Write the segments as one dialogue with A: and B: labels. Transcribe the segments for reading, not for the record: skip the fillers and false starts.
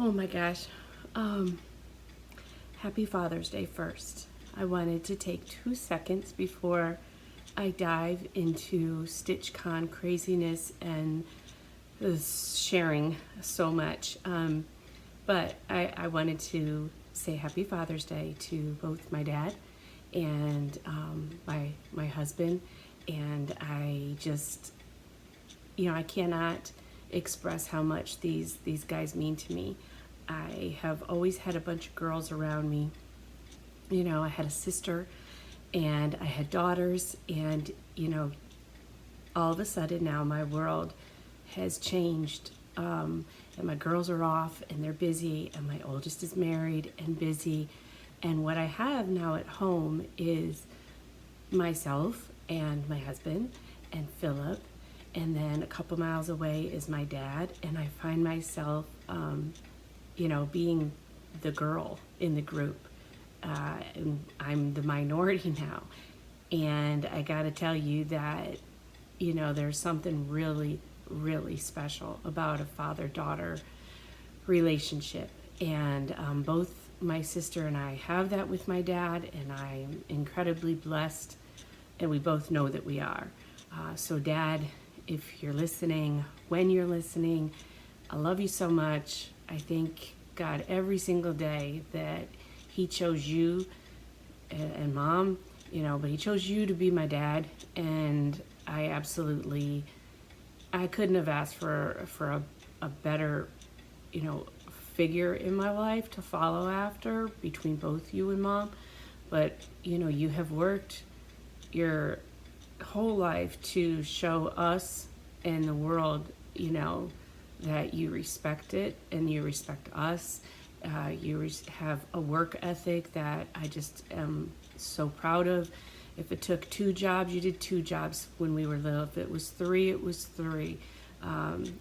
A: Oh my gosh. Happy Father's Day first. I wanted to take 2 seconds before I dive into StitchCon craziness and sharing so much. But I wanted to say Happy Father's Day to both my dad and my husband. And I just, I cannot express how much these guys mean to me. I have always had a bunch of girls around me. I had a sister and I had daughters, and all of a sudden now my world has changed, and my girls are off and they're busy, and my oldest is married and busy, and what I have now at home is myself and my husband and Philip, and then a couple miles away is my dad, and I find myself being the girl in the group, and I'm the minority now. And I gotta tell you that there's something really, really special about a father-daughter relationship, and both my sister and I have that with my dad, and I'm incredibly blessed, and we both know that we are. So Dad, if you're listening, when you're listening, I love you so much. I thank God every single day that He chose you, and Mom, but He chose you to be my dad, and I couldn't have asked for a better, figure in my life to follow after between both you and Mom. But you have worked your whole life to show us and the world, that you respect it and you respect us. You have a work ethic that I just am so proud of. If it took 2 jobs, you did 2 jobs when we were little. If it was 3, it was 3.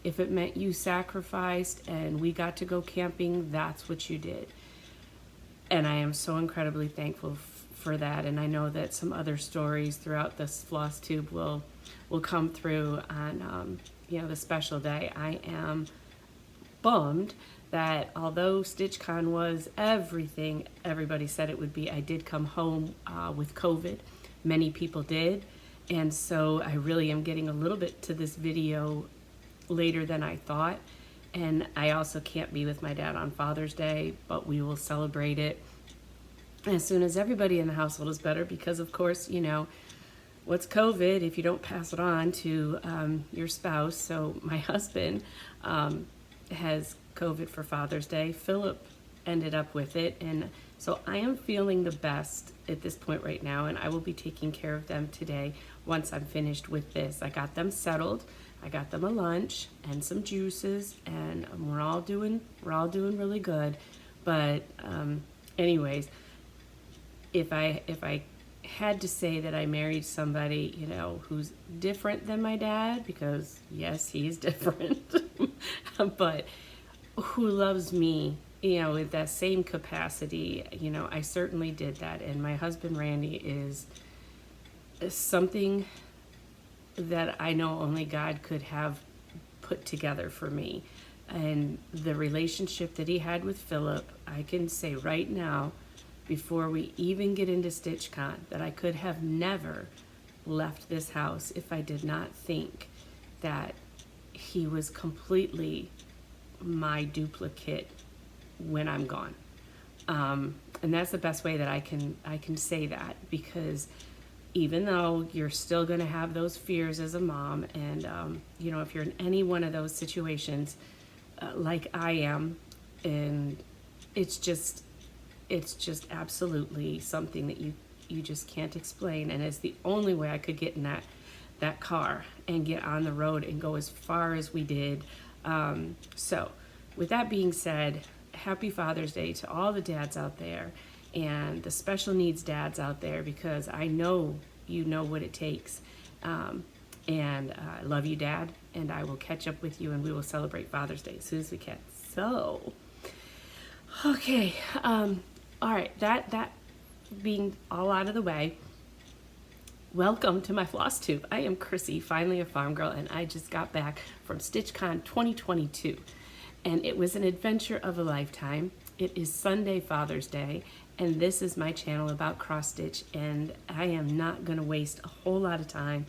A: If it meant you sacrificed and we got to go camping, that's what you did. And I am so incredibly thankful for that. And I know that some other stories throughout this FlossTube will come through on the special day. I am bummed that although StitchCon was everything everybody said it would be, I did come home with COVID. Many people did. And so I really am getting a little bit to this video later than I thought. And I also can't be with my dad on Father's Day, but we will celebrate it as soon as everybody in the household is better, because of course, what's COVID if you don't pass it on to your spouse? So my husband has COVID for Father's Day. Philip ended up with it, and so I am feeling the best at this point right now, and I will be taking care of them today once I'm finished with this. I got them settled. I got them a lunch and some juices, and we're all doing really good. But anyways, if I had to say that I married somebody, who's different than my dad, because yes, he's different, but who loves me, with that same capacity, I certainly did that. And my husband, Randy, is something that I know only God could have put together for me. And the relationship that he had with Philip, I can say right now, before we even get into StitchCon, that I could have never left this house if I did not think that he was completely my duplicate when I'm gone. And that's the best way that I can say that, because even though you're still going to have those fears as a mom, and if you're in any one of those situations like I am, and it's just absolutely something that you just can't explain. And it's the only way I could get in that car and get on the road and go as far as we did. So with that being said, happy Father's Day to all the dads out there and the special needs dads out there, because I know you know what it takes. And I love you, Dad, and I will catch up with you, and we will celebrate Father's Day as soon as we can. So, okay, all right, that being all out of the way, welcome to my FlossTube. I am Chrissy, finally a farm girl, and I just got back from StitchCon 2022. and it was an adventure of a lifetime. It is Sunday, Father's Day, and this is my channel about cross stitch, and I am not going to waste a whole lot of time.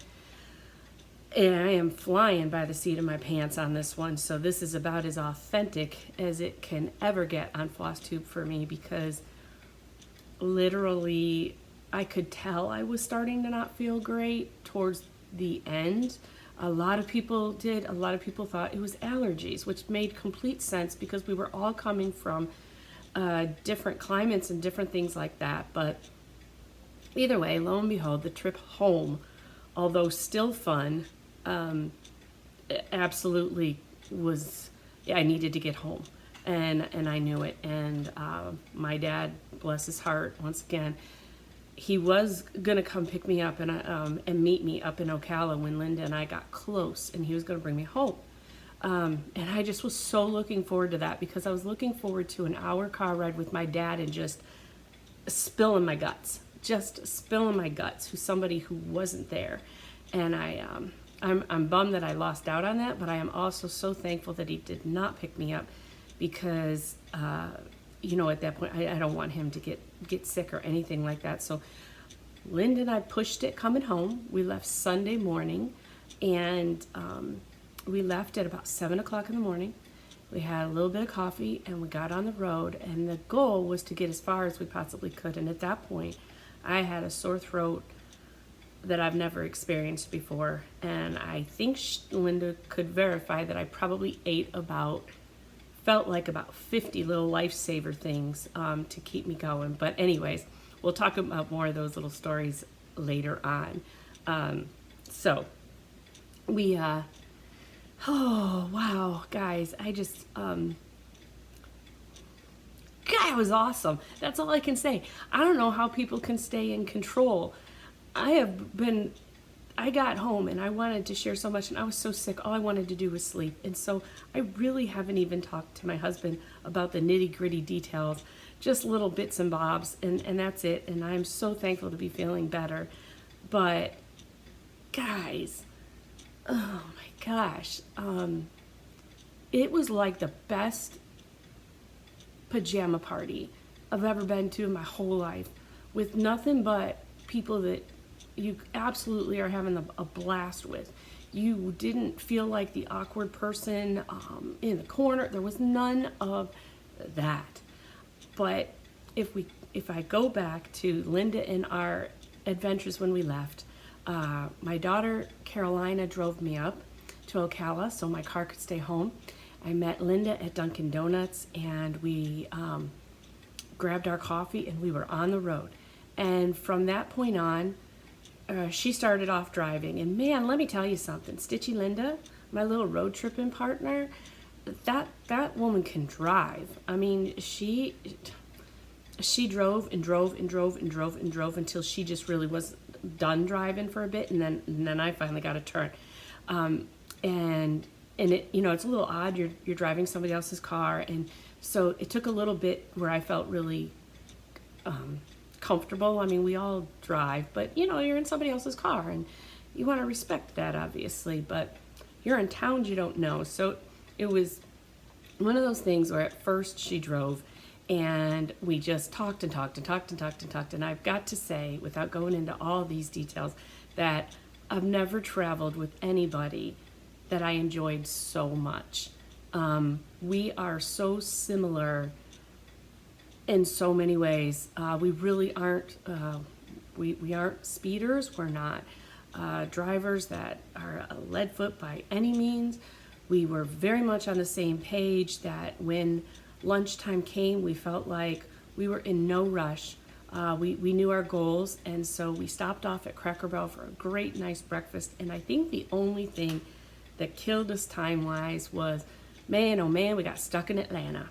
A: And I am flying by the seat of my pants on this one, so this is about as authentic as it can ever get on FlossTube for me, because literally I could tell I was starting to not feel great towards the end. A lot of people did. A lot of people thought it was allergies, which made complete sense because we were all coming from different climates and different things like that. But either way, lo and behold, the trip home, although still fun, absolutely was, I needed to get home, and I knew it. And my dad, bless his heart, once again, he was gonna come pick me up and meet me up in Ocala when Linda and I got close, and he was gonna bring me home. And I just was so looking forward to that, because I was looking forward to an hour car ride with my dad and just spilling my guts, to somebody who wasn't there. And I'm bummed that I lost out on that, but I am also so thankful that he did not pick me up, because you know, at that point I don't want him to get sick or anything like that. So Linda and I pushed it coming home. We left Sunday morning, and we left at about 7 o'clock in the morning. We had a little bit of coffee and we got on the road, and the goal was to get as far as we possibly could. And at that point I had a sore throat that I've never experienced before, and I think Linda could verify that I probably ate felt like about 50 little lifesaver things to keep me going. But anyways, we'll talk about more of those little stories later on. So we oh wow, guys, I just God, it was awesome. That's all I can say. I don't know how people can stay in control. I got home and I wanted to share so much, and I was so sick. All I wanted to do was sleep. And so I really haven't even talked to my husband about the nitty-gritty details, just little bits and bobs, and that's it. And I'm so thankful to be feeling better. But guys, oh my gosh, it was like the best pajama party I've ever been to in my whole life, with nothing but people that you absolutely are having a blast with. You didn't feel like the awkward person in the corner. There was none of that. But if I go back to Linda and our adventures when we left, my daughter Carolina drove me up to Ocala so my car could stay home. I met Linda at Dunkin' Donuts, and we grabbed our coffee and we were on the road. And from that point on, she started off driving, and man, let me tell you something. Stitchy Linda, my little road tripping partner, that woman can drive. I mean, she drove and drove and drove and drove and drove until she just really was done driving for a bit, and then I finally got a turn. And it, you know, it's a little odd. You're driving somebody else's car, and so it took a little bit where I felt really comfortable. I mean, we all drive, but you know, you're in somebody else's car and you want to respect that, obviously, but you're in towns you don't know. So it was one of those things where at first she drove and we just talked and talked and talked and talked and talked. And I've got to say, without going into all these details, that I've never traveled with anybody that I enjoyed so much. We are so similar in so many ways. We really aren't, we aren't speeders. We're not drivers that are a lead foot by any means. We were very much on the same page that when lunchtime came, we felt like we were in no rush. We knew our goals, and so we stopped off at Cracker Barrel for a great, nice breakfast. And I think the only thing that killed us time-wise was, man, oh man, we got stuck in Atlanta.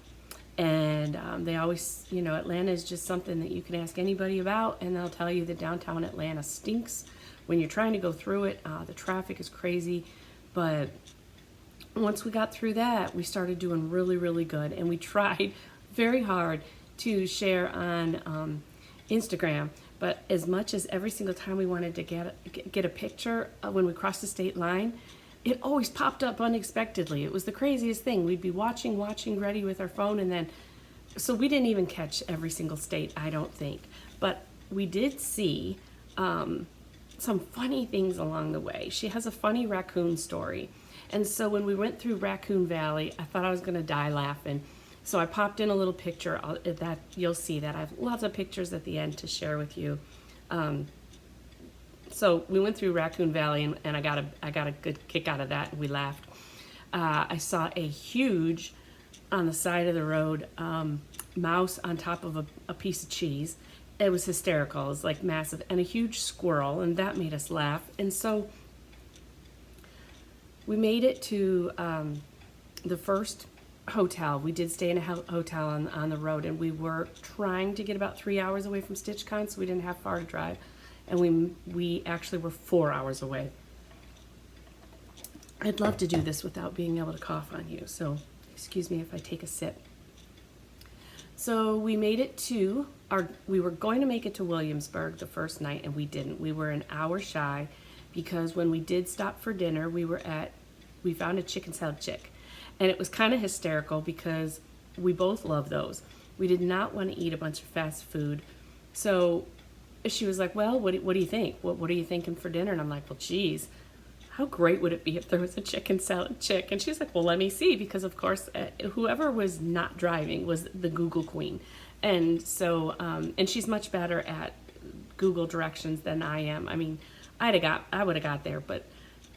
A: And they always, you know, Atlanta is just something that you can ask anybody about, and they'll tell you that downtown Atlanta stinks. When you're trying to go through it, the traffic is crazy. But once we got through that, we started doing really, really good. And we tried very hard to share on Instagram. But as much as every single time we wanted to get a picture when we crossed the state line, it always popped up unexpectedly. It was the craziest thing. We'd be watching ready with our phone, and then, so we didn't even catch every single state, I don't think. But we did see some funny things along the way. She has a funny raccoon story. And so when we went through Raccoon Valley, I thought I was gonna die laughing. So I popped in a little picture that you'll see that. I have lots of pictures at the end to share with you. So we went through Raccoon Valley, and I got a good kick out of that. We laughed. I saw a huge, on the side of the road, mouse on top of a piece of cheese. It was hysterical. It was like massive, and a huge squirrel, and that made us laugh. And so we made it to the first hotel. We did stay in a hotel on the road, and we were trying to get about 3 hours away from StitchCon, so we didn't have far to drive. And we actually were 4 hours away. I'd love to do this without being able to cough on you, so excuse me if I take a sip. So we made it to we were going to make it to Williamsburg the first night, and we didn't. We were an hour shy, because when we did stop for dinner, we found a chicken salad chick. And it was kind of hysterical because we both love those. We did not want to eat a bunch of fast food. So she was like, well, what do you think? What are you thinking for dinner? And I'm like, well, geez, how great would it be if there was a chicken salad chick? And she's like, well, let me see, because of course, whoever was not driving was the Google queen. And so, and she's much better at Google directions than I am. I mean, I would have got there, but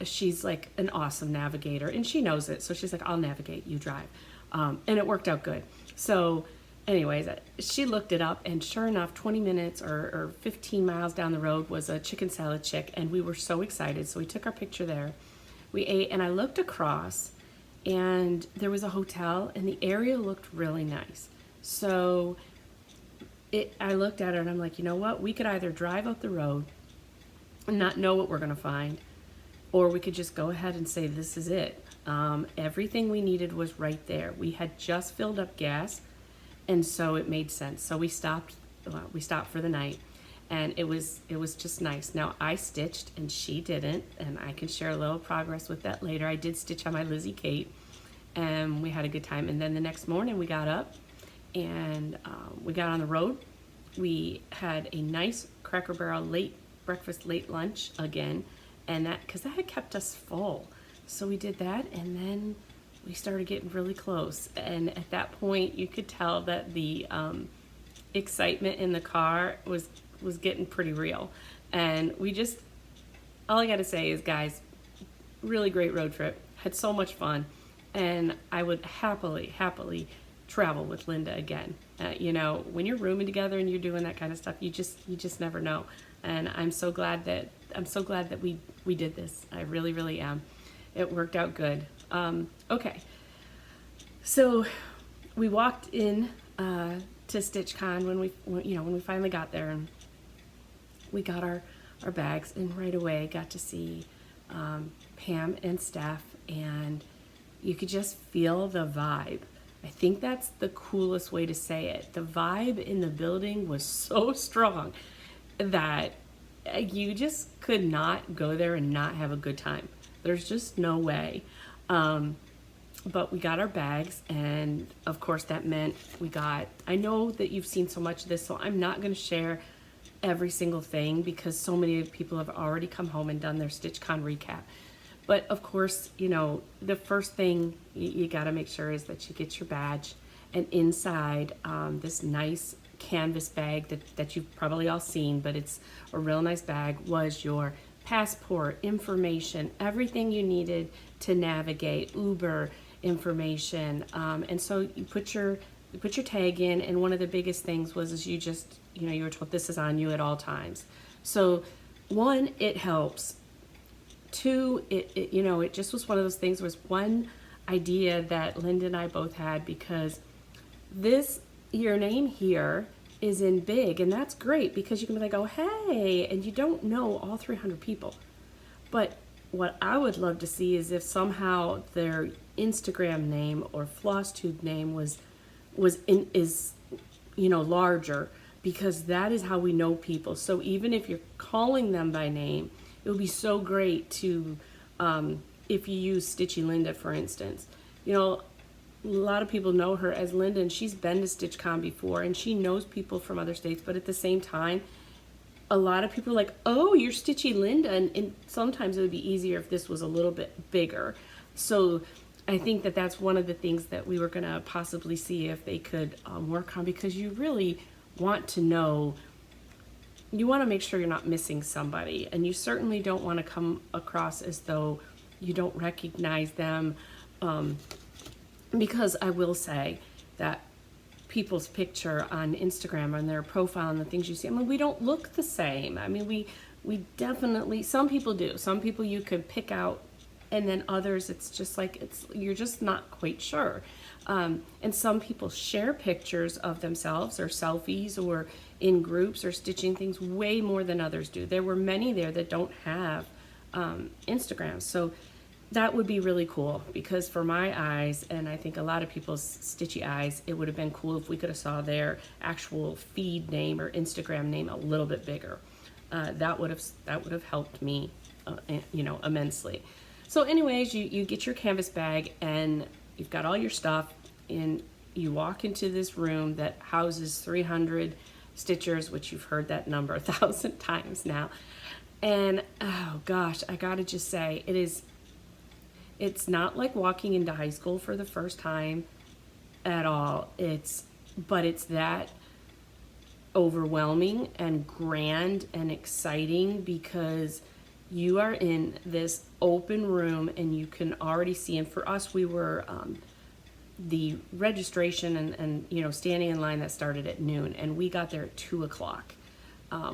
A: she's like an awesome navigator, and she knows it. So she's like, I'll navigate, you drive. And it worked out good. So anyways, she looked it up, and sure enough, 20 minutes or 15 miles down the road was a chicken salad chick, and we were so excited. So we took our picture there. We ate, and I looked across, and there was a hotel, and the area looked really nice. So I looked at her, and I'm like, you know what? We could either drive up the road and not know what we're going to find, or we could just go ahead and say, this is it. Everything we needed was right there. We had just filled up gas, and so it made sense. So we stopped for the night, and it was just nice. Now, I stitched and she didn't, and I can share a little progress with that later. I did stitch on my Lizzie Kate, and we had a good time. And then the next morning we got up, and we got on the road. We had a nice Cracker Barrel late breakfast, late lunch again, and because that had kept us full. So we did that, and then we started getting really close. And at that point, you could tell that the excitement in the car was getting pretty real. And all I gotta say is, guys, really great road trip. Had so much fun, and I would happily travel with Linda again. You know, when you're rooming together and you're doing that kind of stuff, you just never know. And I'm so glad that we did this. I really am. It worked out good. Okay, so we walked in to StitchCon when we finally got there, and we got our bags, and right away got to see Pam and Steph, and you could just feel the vibe. I think that's the coolest way to say it. The vibe in the building was so strong that you just could not go there and not have a good time. There's just no way. But we got our bags, and of course that meant I know that you've seen so much of this, so I'm not going to share every single thing because so many people have already come home and done their StitchCon recap. But of course, you know, the first thing you got to make sure is that you get your badge, and inside this nice canvas bag that you've probably all seen, but it's a real nice bag, was your passport information, everything you needed to navigate, Uber information, and so you put your tag in. And one of the biggest things was you were told this is on you at all times. So one, it helps. Two, it just was one of those things, was one idea that Linda and I both had, because your name here is in big, and that's great because you can be like, oh, hey, and you don't know all 300 people. But what I would love to see is if somehow their Instagram name or FlossTube name is larger, because that is how we know people. So even if you're calling them by name, it would be so great to if you use Stitchy Linda, for instance, you know, a lot of people know her as Linda, and she's been to StitchCon before, and she knows people from other states, but at the same time, a lot of people are like, oh, you're Stitchy Linda, and sometimes it would be easier if this was a little bit bigger. So I think that that's one of the things that we were going to possibly see if they could work on, because you really want to know, you want to make sure you're not missing somebody, and you certainly don't want to come across as though you don't recognize them, because I will say that people's picture on Instagram and their profile and the things you see, I mean, we don't look the same. I mean, we definitely, some people do. Some people you could pick out, and then others it's just like, you're just not quite sure. And some people share pictures of themselves or selfies or in groups or stitching things way more than others do. There were many there that don't have Instagram. So that would be really cool, because for my eyes, and I think a lot of people's stitchy eyes, it would have been cool if we could have saw their actual feed name or Instagram name a little bit bigger. That would have helped me, you know, immensely. So anyways, you get your canvas bag and you've got all your stuff, and you walk into this room that houses 300 stitchers, which you've heard that number 1,000 times now. And oh gosh, I gotta just say, it's not like walking into high school for the first time at all. But it's that overwhelming and grand and exciting, because you are in this open room and you can already see, and for us, we were the registration and you know, standing in line, that started at noon, and we got there at 2 o'clock.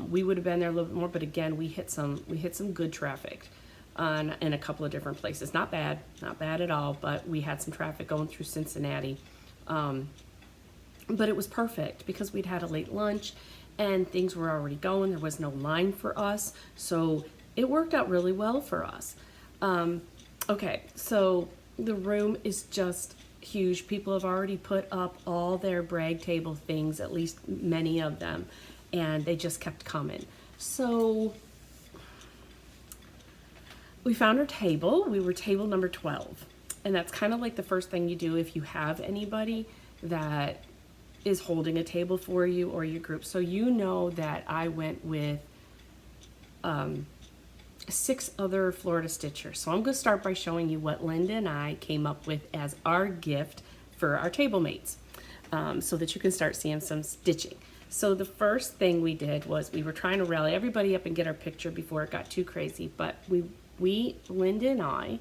A: We would have been there a little bit more, but again, we hit some good traffic in a couple of different places. Not bad at all, but we had some traffic going through Cincinnati. But it was perfect because we'd had a late lunch and things were already going. There was no line for us, so it worked out really well for us. Okay, so the room is just huge. People have already put up all their brag table things, at least many of them, and they just kept coming. So we found our table. We were table number 12. And that's kind of like the first thing you do if you have anybody that is holding a table for you or your group. So you know that I went with 6 other Florida stitchers. So I'm going to start by showing you what Linda and I came up with as our gift for our table mates, so that you can start seeing some stitching. So the first thing we did was we were trying to rally everybody up and get our picture before it got too crazy. But Linda and I,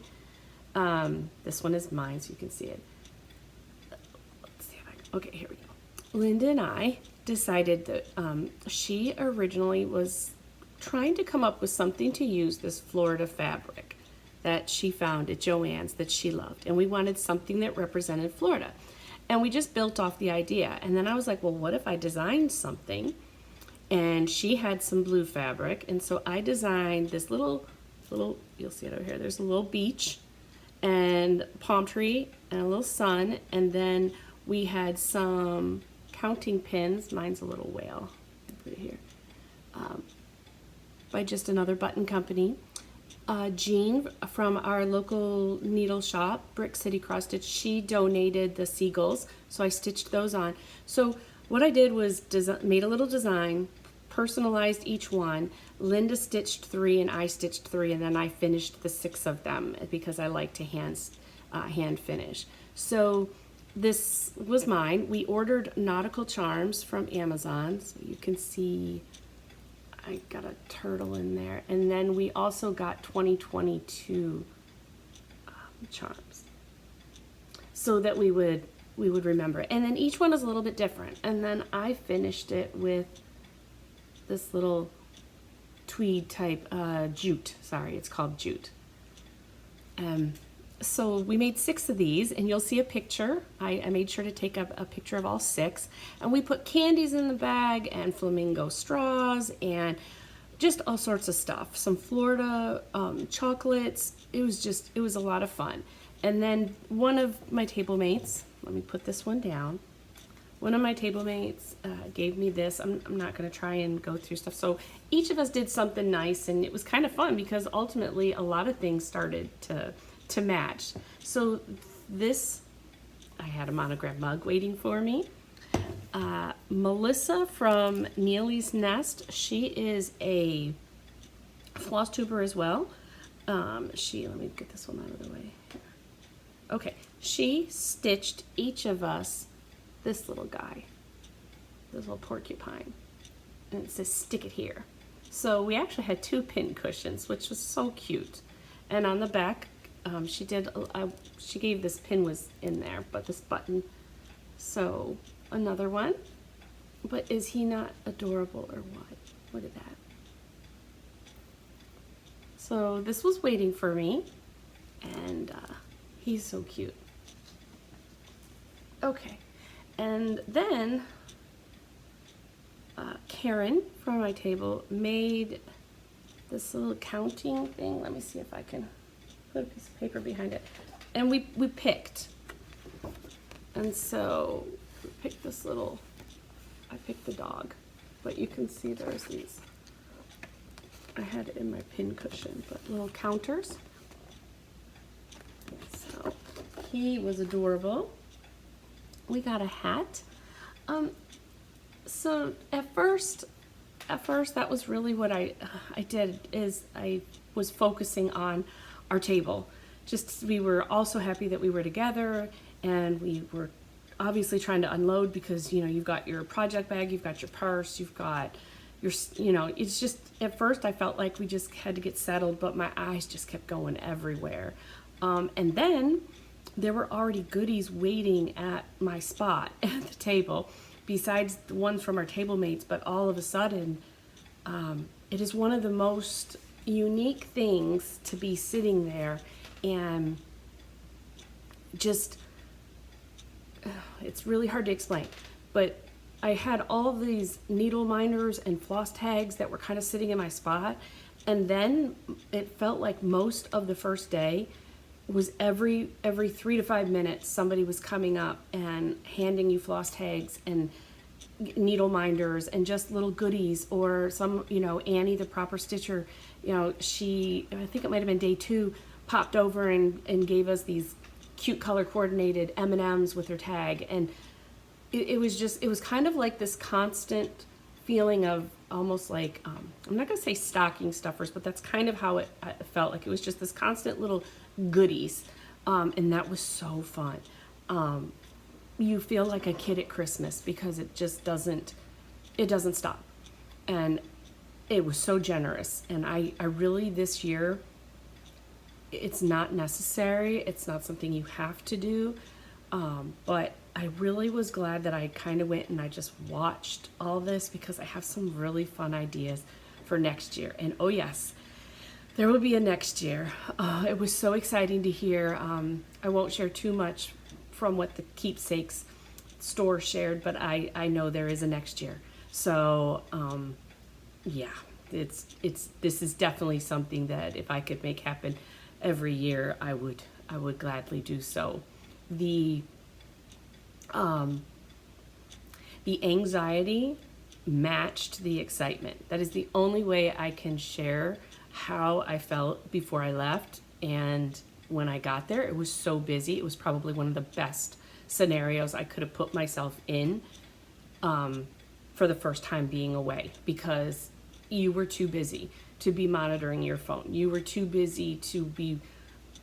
A: this one is mine so you can see it. Let's see if okay, here we go. Linda and I decided that she originally was trying to come up with something to use this Florida fabric that she found at Joann's that she loved. And we wanted something that represented Florida. And we just built off the idea. And then I was like, well, what if I designed something? And she had some blue fabric. And so I designed this little, you'll see it over here. There's a little beach and palm tree and a little sun. And then we had some counting pins. Mine's a little whale. Put it here. By just another button company. Jean from our local needle shop, Brick City Cross Stitch, she donated the seagulls, so I stitched those on. So what I did was made a little design, personalized each one. Linda stitched 3 and I stitched 3, and then I finished the 6 of them because I like to hand finish. So this was mine. We ordered nautical charms from Amazon, so you can see I got a turtle in there. And then we also got 2022 charms so that we would remember it. And then each one is a little bit different. And then I finished it with this little tweed type jute. Sorry, it's called jute. So we made 6 of these, and you'll see a picture. I made sure to take a picture of all 6, and we put candies in the bag and flamingo straws and just all sorts of stuff. Some Florida chocolates. It was a lot of fun. And then one of my table mates, let me put this one down. One of my table mates gave me this. I'm not going to try and go through stuff. So each of us did something nice, and it was kind of fun because ultimately a lot of things started to to match. So this, I had a monogram mug waiting for me. Melissa from Neely's Nest, she is a floss tuber as well. Let me get this one out of the way. Okay, she stitched each of us this little guy, this little porcupine, and it says stick it here. So we actually had 2 pin cushions, which was so cute. And on the back, she gave this pin was in there, but this button. So another one. But is he not adorable or what? Look at that. So this was waiting for me, and he's so cute. Okay, and then Karen from my table made this little counting thing. Let me see if I can put a piece of paper behind it. And we picked. And so we picked this little, I picked the dog, but you can see there's these, I had it in my pin cushion, but little counters. So he was adorable. We got a hat. So at first that was really what I did, is I was focusing on our table. Just, we were also happy that we were together, and we were obviously trying to unload, because you know, you've got your project bag, you've got your purse, you've got your, you know, it's just, at first I felt like we just had to get settled, but my eyes just kept going everywhere. And then there were already goodies waiting at my spot at the table, besides the ones from our table mates. But all of a sudden, it is one of the most unique things to be sitting there and just, it's really hard to explain, but I had all of these needle minders and floss tags that were kind of sitting in my spot. And then it felt like most of the first day was every 3 to 5 minutes, somebody was coming up and handing you floss tags and needle minders and just little goodies. Or some, you know, Annie, the proper stitcher, you know, she, I think it might have been day 2, popped over and gave us these cute color coordinated M&Ms with her tag. And it was just, it was kind of like this constant feeling of almost like, I'm not gonna say stocking stuffers, but that's kind of how it felt like. It was just this constant little goodies, and that was so fun. You feel like a kid at Christmas, because it just doesn't stop. And it was so generous. And I really, this year, it's not necessary, it's not something you have to do, but I really was glad that I kind of went and I just watched all this, because I have some really fun ideas for next year. And oh yes, there will be a next year. It was so exciting to hear. I won't share too much from what the Keepsakes store shared, but I know there is a next year. So yeah, this is definitely something that if I could make happen every year, I would gladly do so. The anxiety matched the excitement. That is the only way I can share how I felt before I left. And when I got there, it was so busy. It was probably one of the best scenarios I could have put myself in for the first time being away, because you were too busy to be monitoring your phone. You were too busy to be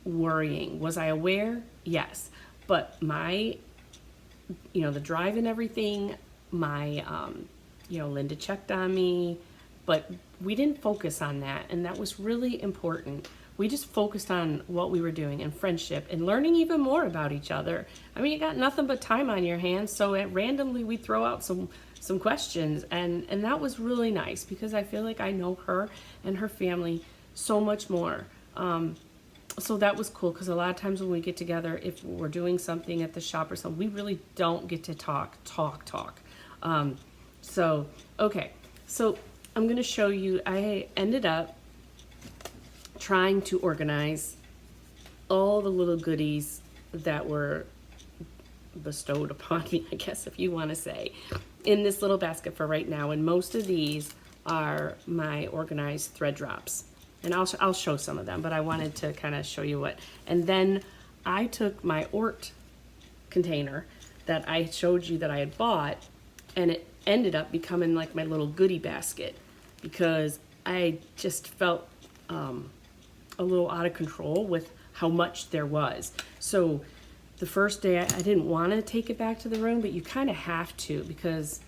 A: worrying. Was I aware? Yes. But my, you know, the drive and everything, my, you know, Linda checked on me, but we didn't focus on that. And that was really important. We just focused on what we were doing and friendship and learning even more about each other. I mean, you got nothing but time on your hands. So randomly we throw out some questions, and that was really nice, because I feel like I know her and her family so much more. So that was cool, because a lot of times when we get together, if we're doing something at the shop or something, we really don't get to talk. So, okay, so I'm gonna show you, I ended up trying to organize all the little goodies that were bestowed upon me, I guess, if you want to say, in this little basket for right now. And most of these are my organized thread drops. And I'll show some of them, but I wanted to kind of show you what. And then I took my Ort container that I showed you that I had bought, and it ended up becoming like my little goodie basket, because I just felt a little out of control with how much there was. So the first day I didn't want to take it back to the room, but you kind of have to, because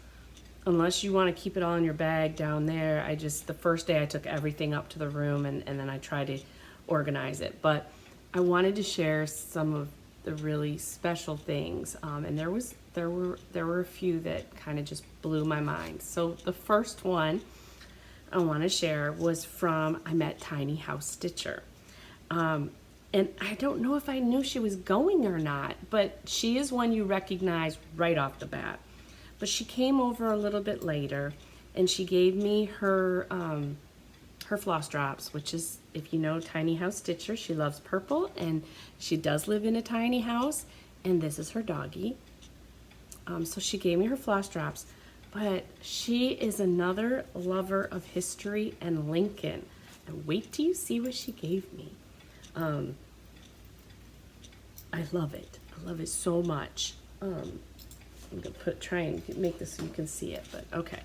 A: unless you want to keep it all in your bag down there, the first day I took everything up to the room, and then I tried to organize it. But I wanted to share some of the really special things, and there were a few that kind of just blew my mind. So the first one I want to share was from, I met Tiny House Stitcher. And I don't know if I knew she was going or not, but she is one you recognize right off the bat. But she came over a little bit later, and she gave me her Floss Drops, which is, if you know Tiny House Stitcher, she loves purple, and she does live in a tiny house, and this is her doggy. So she gave me her Floss Drops, but she is another lover of history and Lincoln. And wait till you see what she gave me. I love it. I love it so much. I'm gonna try and make this so you can see it, but okay.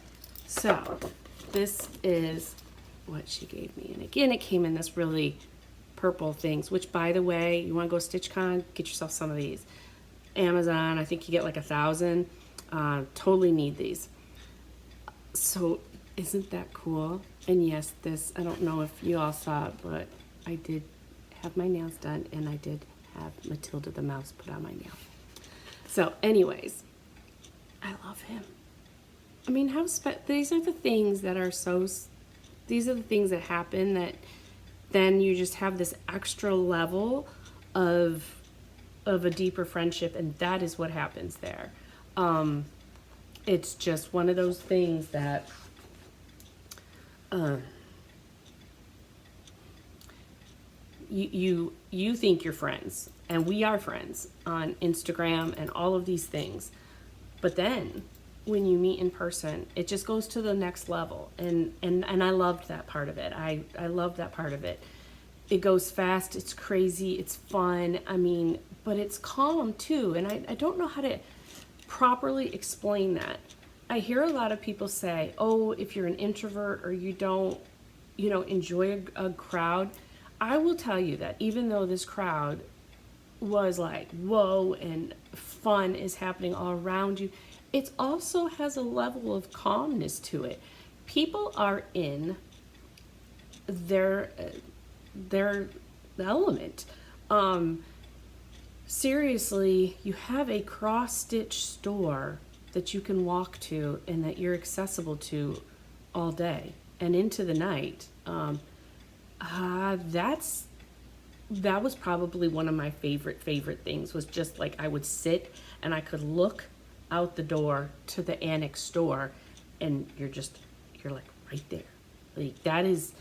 A: So this is what she gave me. And again, it came in this really purple things, which, by the way, you want to go StitchCon, get yourself some of these. Amazon, I think you get like 1,000. Totally need these. So isn't that cool? And yes, this, I don't know if you all saw it, but I did have my nails done, and I did have Matilda the mouse put on my nail. So anyways, I love him. I mean, these are the things that are these are the things that happen that then you just have this extra level of a deeper friendship, and that is what happens there. It's just one of those things that you think you're friends, and we are friends on Instagram and all of these things, but then when you meet in person, it just goes to the next level, and I loved that part of it. I love that part of it. It goes fast, it's crazy, it's fun, I mean, but it's calm too, and I don't know how to properly explain that. I hear a lot of people say, oh, if you're an introvert or you don't, enjoy a crowd. I will tell you that even though this crowd was like, whoa, and fun is happening all around you, it also has a level of calmness to it. People are in their element. Seriously, you have a cross-stitch store that you can walk to and that you're accessible to all day and into the night. That was probably one of my favorite things, was just like I would sit and I could look out the door to the annex store, and you're like right there. Like, that is,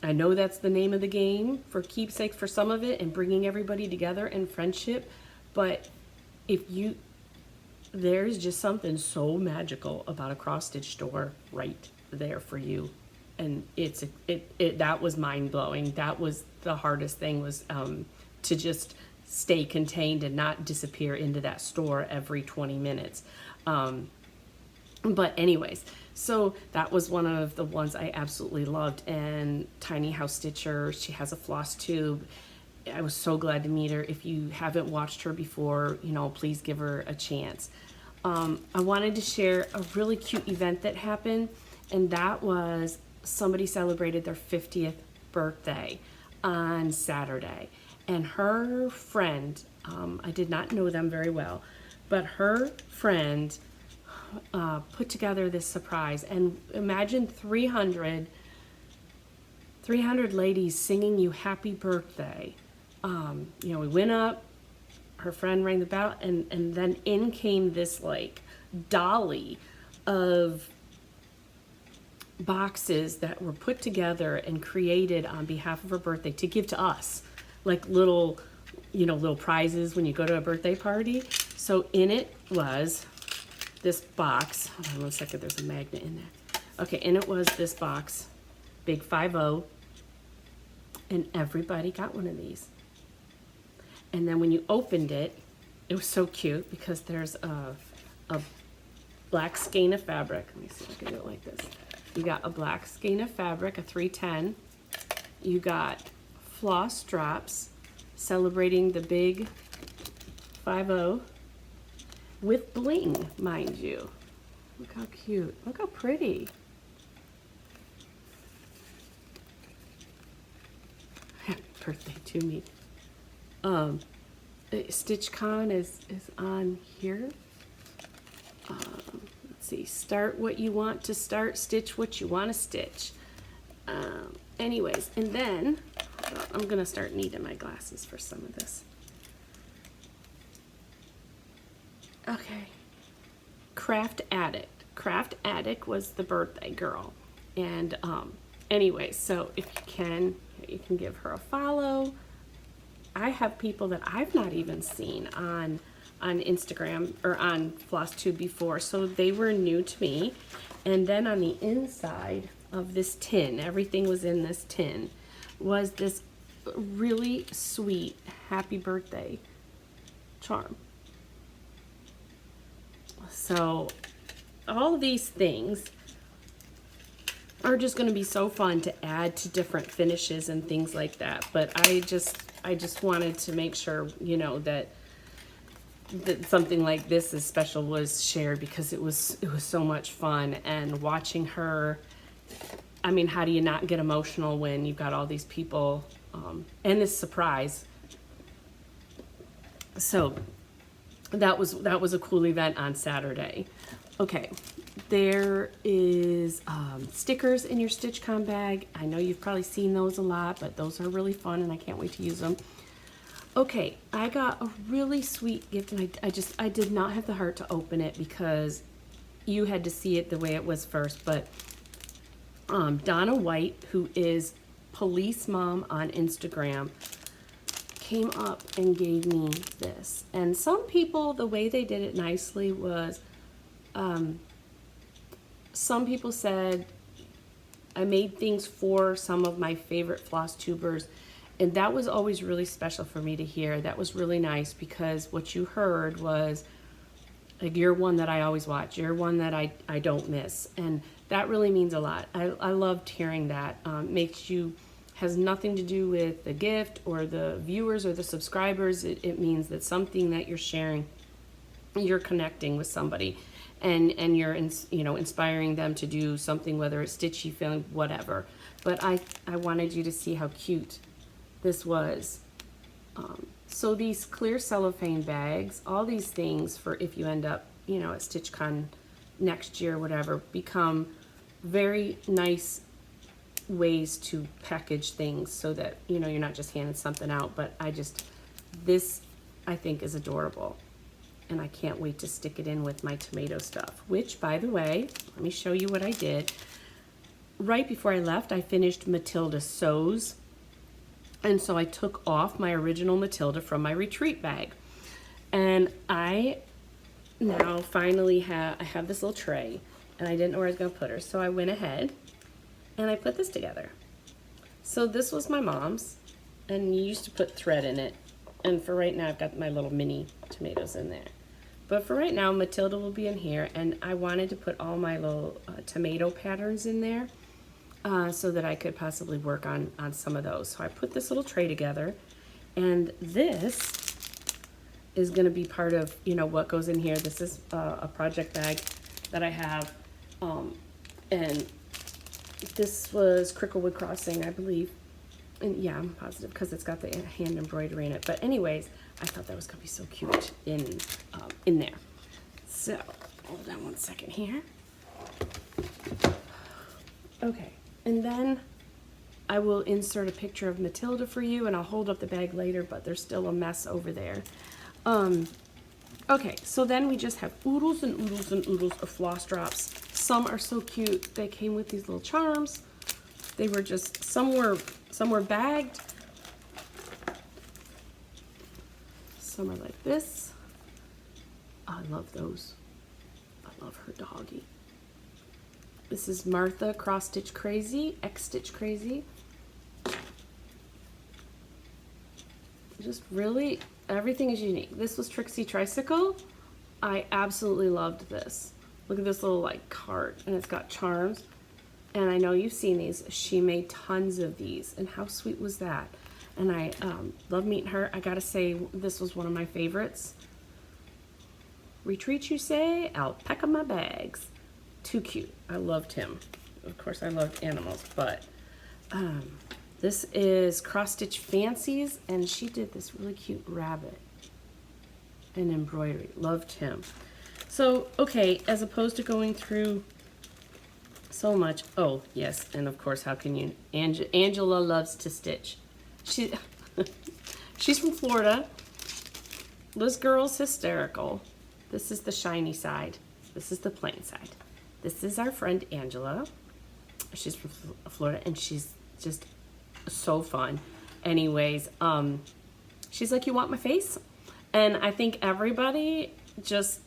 A: I know that's the name of the game for keepsakes for some of it and bringing everybody together in friendship, but there's just something so magical about a cross-stitch store right there for you. And that was mind-blowing. That was the hardest thing, was to just stay contained and not disappear into that store every 20 minutes. But anyways, so that was one of the ones I absolutely loved. And Tiny House Stitcher, she has a floss tube. I was so glad to meet her. If you haven't watched her before, please give her a chance. I wanted to share a really cute event that happened, and that was somebody celebrated their 50th birthday on Saturday. And her friend, I did not know them very well, but her friend put together this surprise. And imagine 300 ladies singing you happy birthday. We went up, her friend rang the bell, and then in came this like dolly of boxes that were put together and created on behalf of her birthday to give to us, like little prizes when you go to a birthday party. So in it was this box. Hold on one second, there's a magnet in there. Okay, in it was this box, big 50, and everybody got one of these. And then when you opened it, it was so cute because there's a black skein of fabric. Let me see if I can do it like this. You got a black skein of fabric, a 310. You got Floss Drops, celebrating the big 5-0 with bling, mind you. Look how cute. Look how pretty. Happy birthday to me. StitchCon is on here. Let's see. Start what you want to start. Stitch what you want to stitch. Anyways, and then I'm going to start needing my glasses for some of this. Okay. Craft Addict. Craft Addict was the birthday girl. And anyway, so if you can give her a follow. I have people that I've not even seen on Instagram or on FlossTube before, so they were new to me. And then on the inside of this tin, everything was in this tin, was this really sweet happy birthday charm. So all of these things are just going to be so fun to add to different finishes and things like that. But I just wanted to make sure, you know, that something like this is special was shared because it was so much fun. And watching her, I mean, how do you not get emotional when you've got all these people and this surprise? So that was a cool event on Saturday. Okay, there is stickers in your StitchCon bag. I know you've probably seen those a lot, but those are really fun and I can't wait to use them. Okay, I got a really sweet gift and I did not have the heart to open it because you had to see it the way it was first, but Donna White, who is Police Mom on Instagram, came up and gave me this. And some people, the way they did it nicely was, some people said, I made things for some of my favorite floss tubers, and that was always really special for me to hear. That was really nice because what you heard was, like, you're one that I always watch. You're one that I don't miss. And that really means a lot. I loved hearing that. Makes you, has nothing to do with the gift or the viewers or the subscribers. It means that something that you're sharing, you're connecting with somebody. And you're inspiring them to do something, whether it's stitchy, feeling, whatever. But I wanted you to see how cute this was. So these clear cellophane bags, all these things for if you end up, you know, at StitchCon next year, whatever, become very nice ways to package things so that, you know, you're not just handing something out. But this I think is adorable. And I can't wait to stick it in with my tomato stuff, which, by the way, let me show you what I did. Right before I left, I finished Matilda Sews. And so I took off my original Matilda from my retreat bag. And I now finally have this little tray, and I didn't know where I was going to put her. So I went ahead and I put this together. So this was my mom's, and you used to put thread in it. And for right now, I've got my little mini tomatoes in there. But for right now, Matilda will be in here, and I wanted to put all my little tomato patterns in there so that I could possibly work on some of those. So I put this little tray together, and this is going to be part of, you know, what goes in here. This is a project bag that I have, and this was Cricklewood Crossing, I believe. And yeah, I'm positive because it's got the hand embroidery in it. But anyways, I thought that was going to be so cute in there. So, hold on one second here. Okay, and then I will insert a picture of Matilda for you, and I'll hold up the bag later, but there's still a mess over there. Okay, so then we just have oodles and oodles and oodles of floss drops. Some are so cute. They came with these little charms. They were just, some were bagged. Some are like this. I love those. I love her doggy. This is Martha Cross Stitch Crazy, X Stitch Crazy. just really, everything is unique. This was Trixie Tricycle. I absolutely loved this. Look at this little like cart, and it's got charms. And I know you've seen these. She made tons of these, and how sweet was that? And I love meeting her. I gotta say, this was one of my favorites. Retreat, you say? I'll pack up my bags. Too cute. I loved him. Of course, I loved animals, but this is Cross Stitch Fancies, and she did this really cute rabbit and embroidery. Loved him. So, okay, as opposed to going through so much, oh, yes, and of course, how can you, Angela loves to stitch. She's from Florida. This girl's hysterical. This is the shiny side. This is the plain side. This is our friend Angela. She's from Florida, and she's just so fun. Anyways, she's like, you want my face? And I think everybody just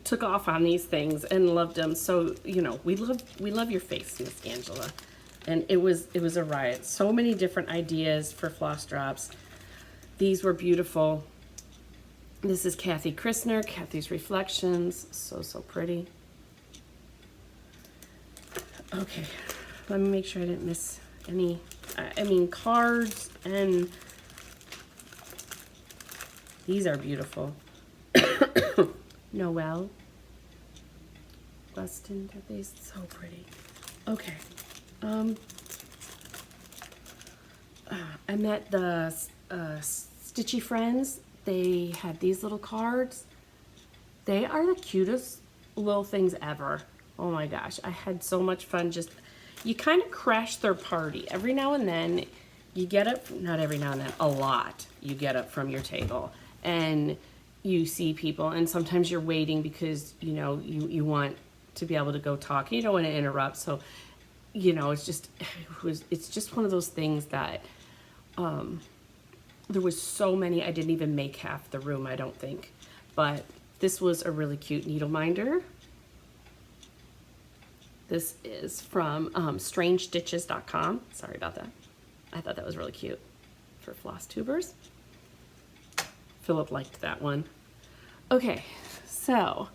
A: took off on these things and loved them. So, you know, we love your face, Miss Angela. And it was a riot. So many different ideas for Floss Drops. These were beautiful. This is Kathy Christner, Kathy's Reflections. So, so pretty. Okay, let me make sure I didn't miss any, I mean, cards, and these are beautiful. Noel. Weston, they're so pretty. Okay. I met the Stitchy Friends. They had these little cards. They are the cutest little things ever. Oh my gosh, I had so much fun. Just, you kind of crash their party. Every now and then you get up, not every now and then, a lot, you get up from your table and you see people, and sometimes you're waiting because, you know, you want to be able to go talk. You don't want to interrupt. So, you know, it's just one of those things that there was so many, I didn't even make half the room, I don't think. But this was a really cute needle minder. This is from strangestitches.com. Sorry about that. I thought that was really cute for floss tubers. Philip liked that one. Okay, so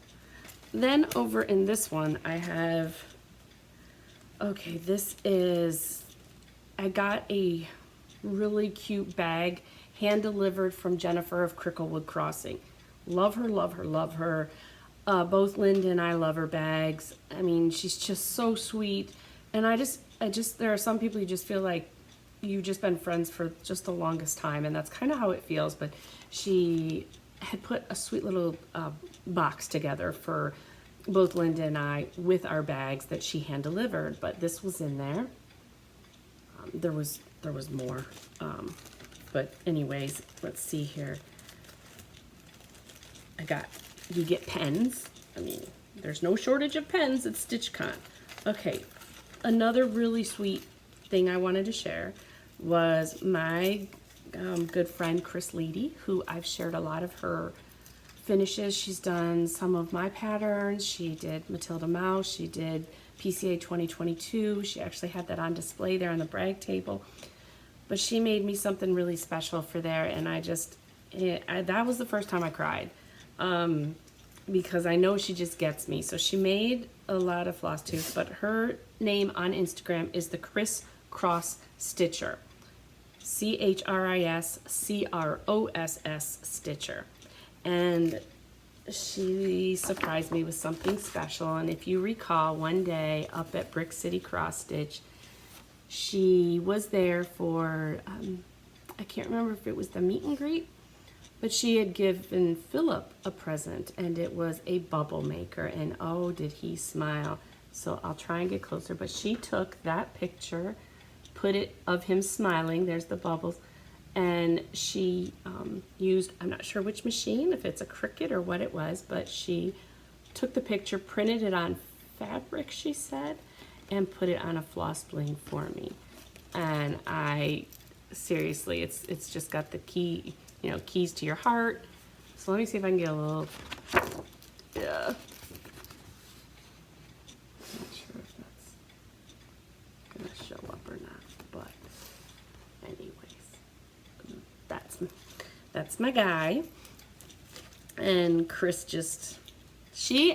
A: then over in this one I have, okay, this is, I got a really cute bag hand delivered from Jennifer of Cricklewood Crossing. Love her, love her, love her. Both Linda and I love her bags. I mean, she's just so sweet. And I just, there are some people you just feel like you've just been friends for just the longest time, and that's kind of how it feels. But she had put a sweet little box together for both Linda and I with our bags that she hand delivered. But this was in there. There was more. But anyways, let's see here. You get pens. I mean, there's no shortage of pens at StitchCon. Okay, another really sweet thing I wanted to share was my good friend Chris Leedy, who I've shared a lot of her finishes. She's done some of my patterns. She did Matilda Mouse. She did PCA 2022. She actually had that on display there on the brag table. But she made me something really special for there, and that was the first time I cried. Because I know she just gets me. So she made a lot of floss tubes, but her name on Instagram is the Criss Cross Stitcher. CHRISCROSS Stitcher. And she surprised me with something special. And if you recall, one day up at Brick City Cross Stitch, she was there for, I can't remember if it was the meet and greet, but she had given Philip a present, and it was a bubble maker, and oh, did he smile. So I'll try and get closer, but she took that picture, put it of him smiling, there's the bubbles, and she used, I'm not sure which machine, if it's a Cricut or what it was, but she took the picture, printed it on fabric, she said, and put it on a floss bling for me. And seriously, it's just got the key, you know, keys to your heart. So let me see if I can get a little, yeah. Not sure if that's gonna show up or not, but anyways, That's my guy. And Chris she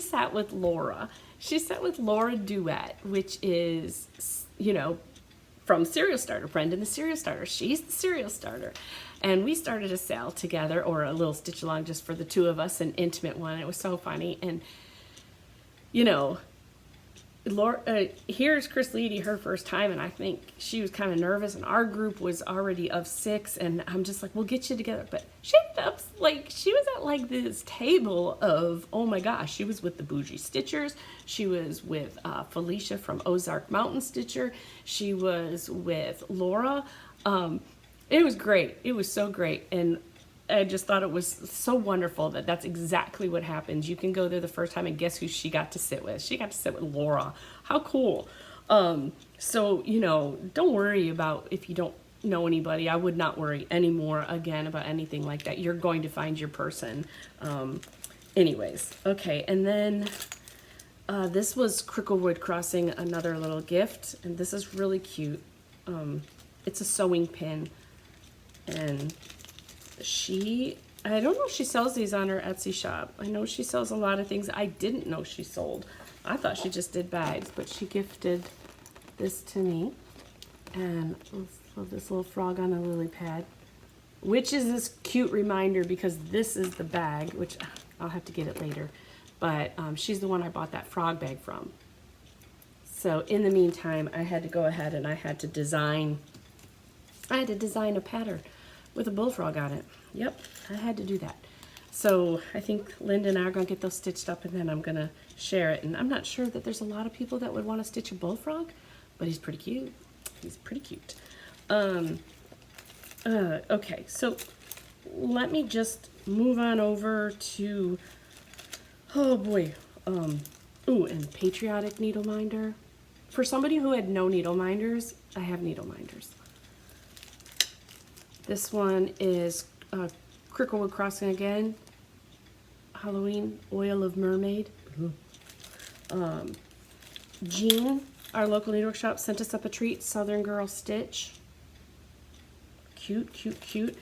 A: sat with Laura. She sat with Laura Duet, which is, you know, from Serial Starter, Brendan the Serial Starter. She's the Serial Starter. And we started a sale together, or a little stitch along just for the two of us, an intimate one. It was so funny. And, you know, Laura, here's Chris Leedy, her first time, and I think she was kind of nervous, and our group was already of 6, and I'm just like, we'll get you together. But she ended up, like, she was at like this table of, oh my gosh, she was with the Bougie Stitchers, she was with Felicia from Ozark Mountain Stitcher, she was with Laura. It was great. It was so great. And I just thought it was so wonderful that that's exactly what happens. You can go there the first time and guess who she got to sit with? She got to sit with Laura. How cool. So, you know, don't worry about if you don't know anybody. I would not worry anymore again about anything like that. You're going to find your person. Anyways, okay. And then this was Cricklewood Crossing, another little gift. And this is really cute. It's a sewing pin. And I don't know if she sells these on her Etsy shop. I know she sells a lot of things I didn't know she sold. I thought she just did bags, but she gifted this to me. And love this little frog on a lily pad, which is this cute reminder because this is the bag, which I'll have to get it later. But she's the one I bought that frog bag from. So in the meantime, I had to go ahead and I had to design a pattern with a bullfrog on it. Yep, I had to do that. So I think Linda and I are going to get those stitched up, and then I'm going to share it. And I'm not sure that there's a lot of people that would want to stitch a bullfrog, but he's pretty cute. He's pretty cute. Okay, so let me just move on over to, oh boy, ooh, and Patriotic Needle Minder. For somebody who had no needle minders, I have needle minders. This one is Cricklewood Crossing again, Halloween Oil of Mermaid. Jean, our local needlework shop, sent us up a treat, Southern Girl Stitch. Cute, cute, cute.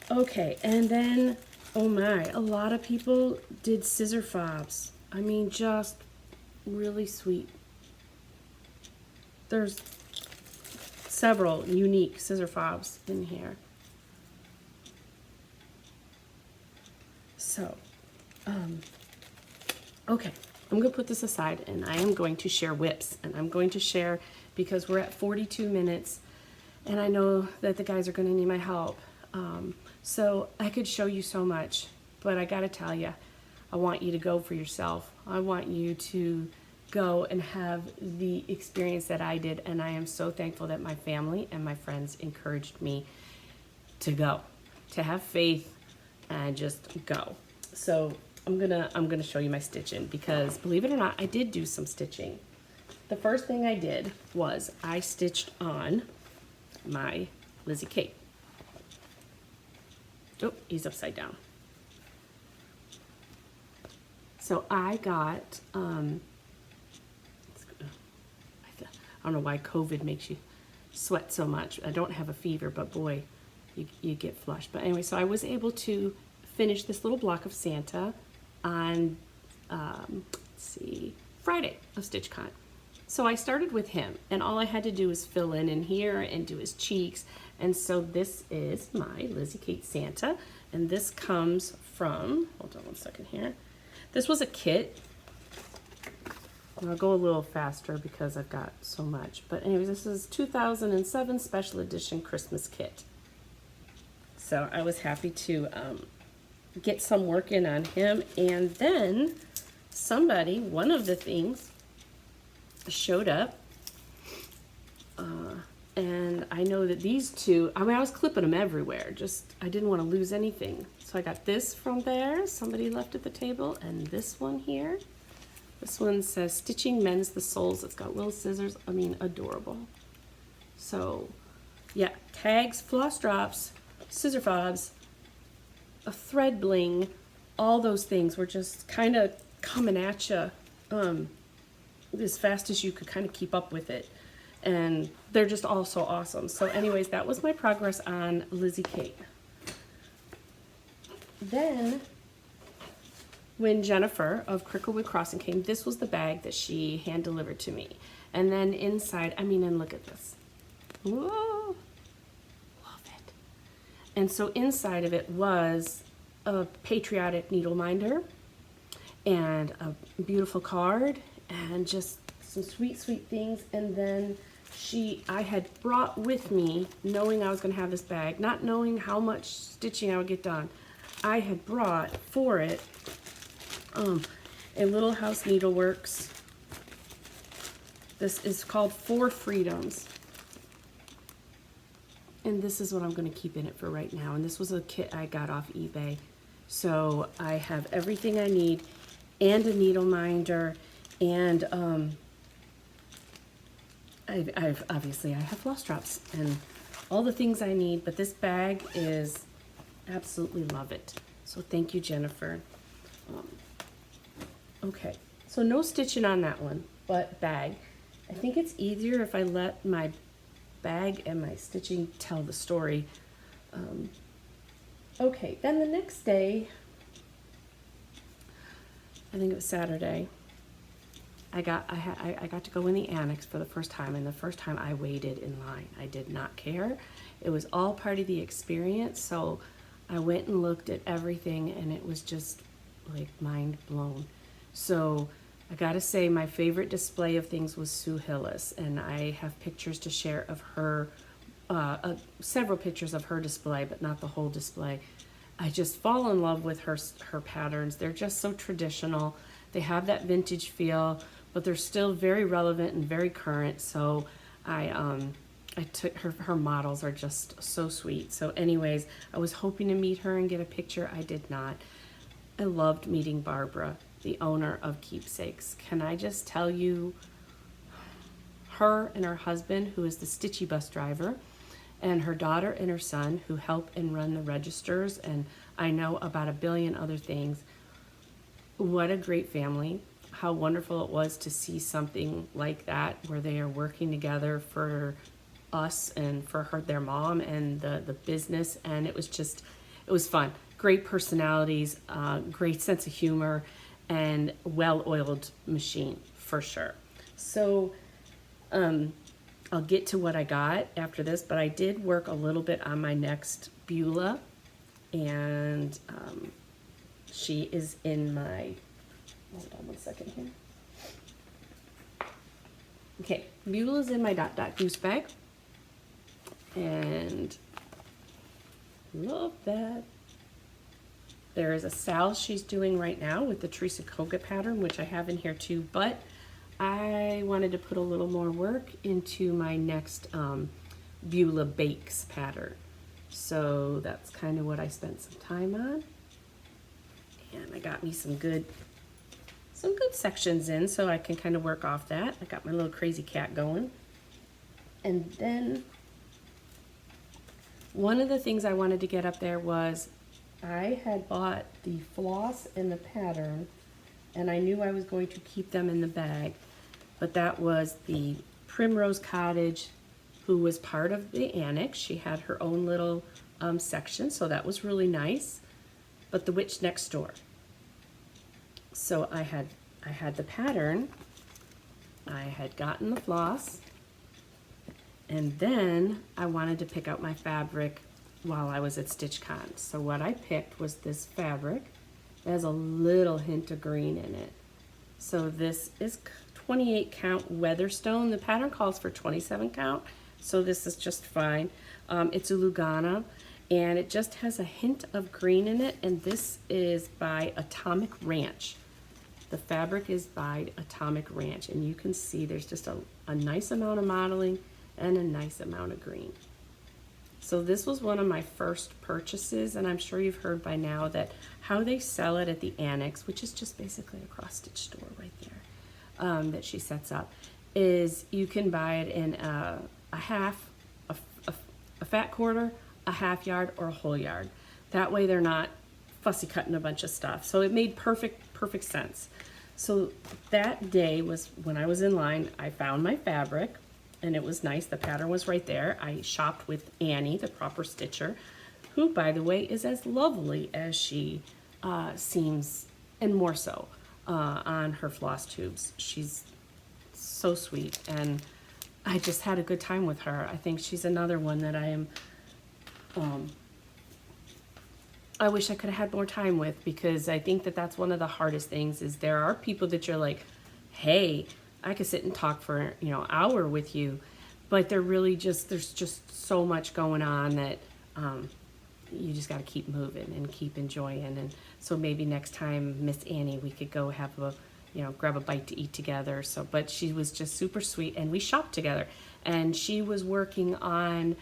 A: Okay, and then, oh my, a lot of people did scissor fobs. I mean, just really sweet. There's several unique scissor fobs in here. So, okay, I'm going to put this aside and I am going to share whips, and I'm going to share because we're at 42 minutes and I know that the guys are going to need my help. So I could show you so much, but I got to tell you, I want you to go for yourself. I want you to go and have the experience that I did, and I am so thankful that my family and my friends encouraged me to go, to have faith and just go. So I'm gonna show you my stitching because, believe it or not, I did do some stitching. The first thing I did was I stitched on my Lizzie Kate. Oh, he's upside down. So I got I don't know why COVID makes you sweat so much. I don't have a fever, but boy, you get flushed. But anyway, so I was able to finish this little block of Santa on, Friday of StitchCon. So I started with him, and all I had to do was fill in here and do his cheeks. And so this is my Lizzie Kate Santa, and this comes from, hold on one second here. This was a kit. I'll go a little faster because I've got so much. But anyways, this is 2007 Special Edition Christmas Kit. So I was happy to get some work in on him. And then somebody, one of the things, showed up. And I know that these two, I mean, I was clipping them everywhere. Just, I didn't want to lose anything. So I got this from there. Somebody left at the table. And this one here. This one says, Stitching Mends the Soles. It's got little scissors. I mean, adorable. So, yeah, tags, floss drops, scissor fobs, a thread bling, all those things were just kind of coming at you as fast as you could kind of keep up with it. and they're just all so awesome. So anyways, that was my progress on Lizzie Kate. Then when Jennifer of Cricklewood Crossing came, this was the bag that she hand delivered to me. And then inside, I mean, and look at this. Whoa, love it. And so inside of it was a patriotic needle minder and a beautiful card and just some sweet, sweet things. And then I had brought with me, knowing I was going to have this bag, not knowing how much stitching I would get done, I had brought for it a Little House Needleworks. This is called 4 Freedoms. And this is what I'm going to keep in it for right now. And this was a kit I got off eBay. So I have everything I need and a needle minder, and obviously I have Floss Drops and all the things I need, but this bag is absolutely love it. So thank you, Jennifer. Okay, so no stitching on that one, but bag. I think it's easier if I let my bag and my stitching tell the story. Okay, then the next day, I think it was Saturday, I got to go in the annex for the first time, and the first time I waited in line. I did not care. It was all part of the experience, so I went and looked at everything, and it was just like mind blown. So I gotta say, my favorite display of things was Sue Hillis, and I have pictures to share of her, several pictures of her display, but not the whole display. I just fall in love with her patterns. They're just so traditional. They have that vintage feel, but they're still very relevant and very current. So I took her models are just so sweet. So anyways, I was hoping to meet her and get a picture. I did not. I loved meeting Barbara, the owner of Keepsakes. Can I just tell you, her and her husband, who is the Stitchy bus driver, and her daughter and her son, who help and run the registers, and I know about a billion other things. What a great family. How wonderful it was to see something like that, where they are working together for us and for their mom and the business, and it was fun. Great personalities, great sense of humor, and well-oiled machine for sure. So I'll get to what I got after this, but I did work a little bit on my next Beulah, and she is in my, hold on one second here. Okay, Beulah's in my Dot Dot Goose bag, and love that. There is a Sal she's doing right now with the Teresa Koga pattern, which I have in here too, but I wanted to put a little more work into my next Beulah Bakes pattern. So that's kind of what I spent some time on. And I got me some good sections in, so I can kind of work off that. I got my little crazy cat going. And then one of the things I wanted to get up there was I had bought the floss and the pattern, and I knew I was going to keep them in the bag, but that was the Primrose Cottage, who was part of the annex. She had her own little section, so that was really nice. But the Witch Next Door. So I had the pattern, I had gotten the floss, and then I wanted to pick out my fabric while I was at StitchCon. So what I picked was this fabric. It has a little hint of green in it. So this is 28 count Weatherstone. The pattern calls for 27 count, so this is just fine. It's a Lugana, and it just has a hint of green in it, and this is by Atomic Ranch. The fabric is by Atomic Ranch, and you can see there's just a nice amount of modeling and a nice amount of green. So this was one of my first purchases, and I'm sure you've heard by now that how they sell it at the annex, which is just basically a cross-stitch store right there, that she sets up, is you can buy it in a half, a fat quarter, a half yard, or a whole yard. That way they're not fussy cutting a bunch of stuff. So it made perfect sense. So that day was when I was in line, I found my fabric, and it was nice. The pattern was right there. I shopped with Annie, the proper stitcher, who, by the way, is as lovely as she seems, and more so on her floss tubes. She's so sweet, and I just had a good time with her. I think she's another one that I wish I could have had more time with, because I think that that's one of the hardest things, is there are people that you're like, hey, I could sit and talk for, you know, an hour with you, but they're really just, there's just so much going on that you just got to keep moving and keep enjoying. And so maybe next time, Miss Annie, we could go have a, you know, grab a bite to eat together. So, but she was just super sweet, and we shopped together, and she was working on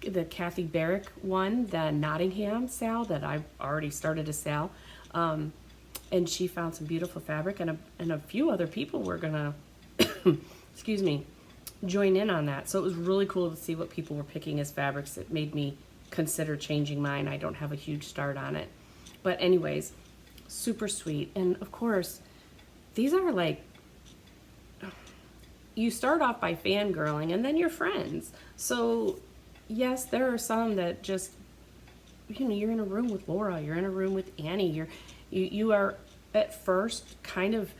A: the Kathy Barrick one, the Nottingham sale that I've already started a sale. And she found some beautiful fabric, and a few other people were gonna, excuse me, join in on that. So it was really cool to see what people were picking as fabrics. It made me consider changing mine. I don't have a huge start on it. But anyways, super sweet. And of course, these are like, you start off by fangirling and then you're friends. So yes, there are some that just, you know, you're in a room with Laura, you're in a room with Annie, you are at first kind of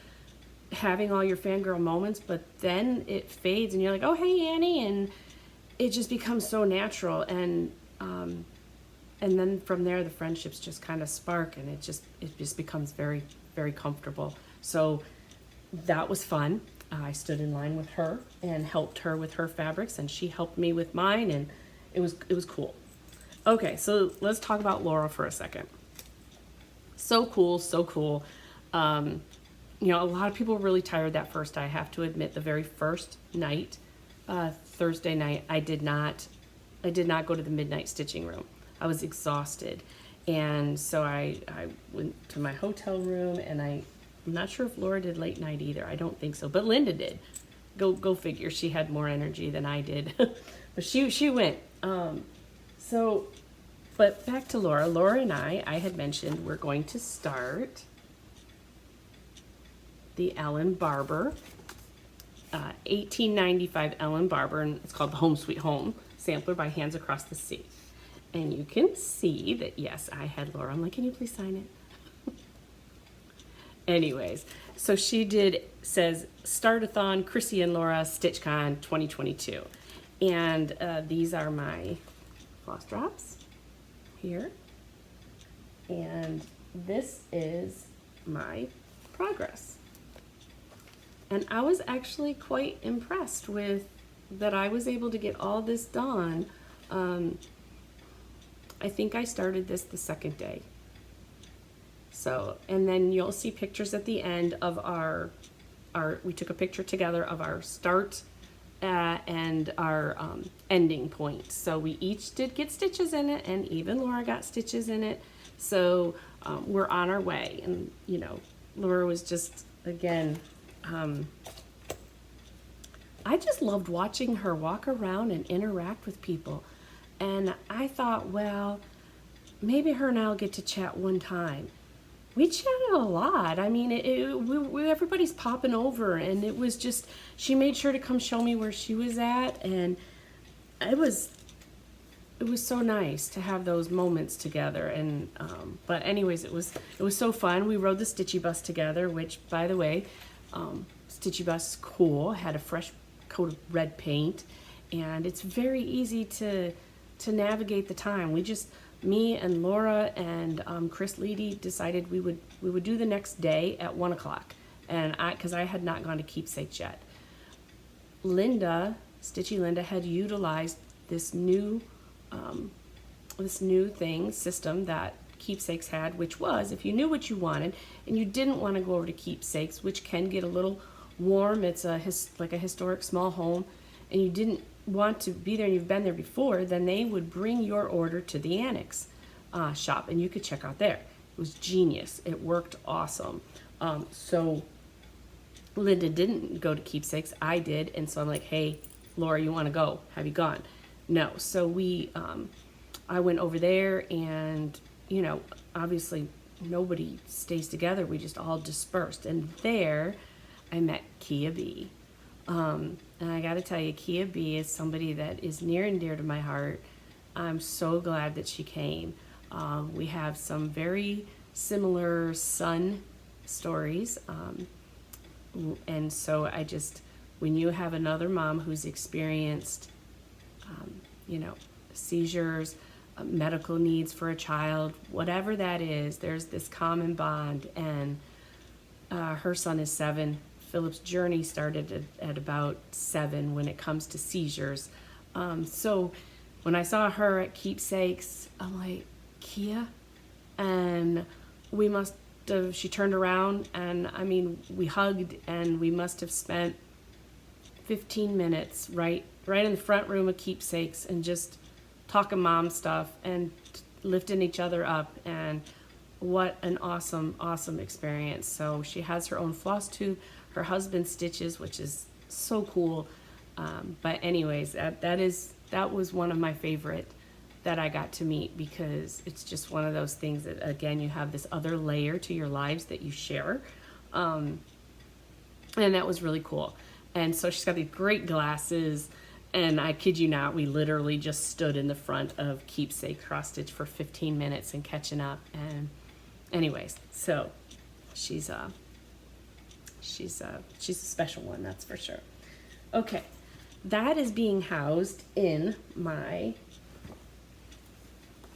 A: having all your fangirl moments, but then it fades and you're like, oh, hey, Annie, and it just becomes so natural. And then from there, the friendships just kind of spark, and it just becomes very, very comfortable. So that was fun. I stood in line with her and helped her with her fabrics, and she helped me with mine, and it was cool. Okay, so let's talk about Laura for a second. So cool, so cool. You know, a lot of people were really tired that first day, I have to admit. The very first night, Thursday night, I did not go to the midnight stitching room. I was exhausted. And so I went to my hotel room, and I'm not sure if Laura did late night either. I don't think so, but Linda did. Go figure. She had more energy than I did. But she went. But back to Laura. Laura and I had mentioned we're going to start the Ellen Barber, 1895 Ellen Barber, and it's called the Home Sweet Home Sampler by Hands Across the Sea. And you can see that, yes, I had Laura. I'm like, can you please sign it? Anyways, so she says, Startathon, Chrissy and Laura, StitchCon 2022. And these are my Floss Drops here. And this is my progress. And I was actually quite impressed with that I was able to get all this done. I think I started this the second day. So, and then you'll see pictures at the end of we took a picture together of our start and our ending point. So we each did get stitches in it, and even Laura got stitches in it. So we're on our way. And, you know, Laura was just, again, I just loved watching her walk around and interact with people. And I thought, well, maybe her and I'll get to chat one time. We chatted a lot. I mean, everybody's popping over, and it was just, she made sure to come show me where she was at, and it was so nice to have those moments together. And but anyways, it was so fun. We rode the Stitchy Bus together, which, by the way, Stitchy Bus is cool. Had a fresh coat of red paint, and it's very easy to navigate the time. Me and Laura and Chris Leedy decided we would do the next day at 1 o'clock, and because I had not gone to Keepsakes yet. Stitchy Linda had utilized this new system that Keepsakes had, which was, if you knew what you wanted and you didn't want to go over to Keepsakes, which can get a little warm, it's like a historic small home, and you didn't want to be there and you've been there before, then they would bring your order to the Annex shop, and you could check out there. It was genius. It worked awesome. So Linda didn't go to Keepsakes. I did, and so I'm like, hey, Laura, you want to go? Have you gone? No. So I went over there, and, you know, obviously nobody stays together. We just all dispersed. And there I met Kia B. And I got to tell you, Kia B is somebody that is near and dear to my heart. I'm so glad that she came. We have some very similar son stories. And so I just, when you have another mom who's experienced, you know, seizures, medical needs for a child, whatever that is, there's this common bond. And her son is 7. Philip's journey started at about 7 when it comes to seizures. So when I saw her at Keepsakes, I'm like, Kia? And we must have, she turned around and I mean, we hugged and we must have spent 15 minutes right in the front room of Keepsakes and just talking mom stuff and lifting each other up. And what an awesome experience. So she has her own floss tube. Her husband stitches, which is so cool. But anyways, that was one of my favorite that I got to meet, because it's just one of those things that, again, you have this other layer to your lives that you share. And that was really cool. And so she's got these great glasses, and I kid you not, we literally just stood in the front of Keepsake cross stitch for 15 minutes and catching up. And anyways, so she's a special one, that's for sure. Okay, that is being housed in my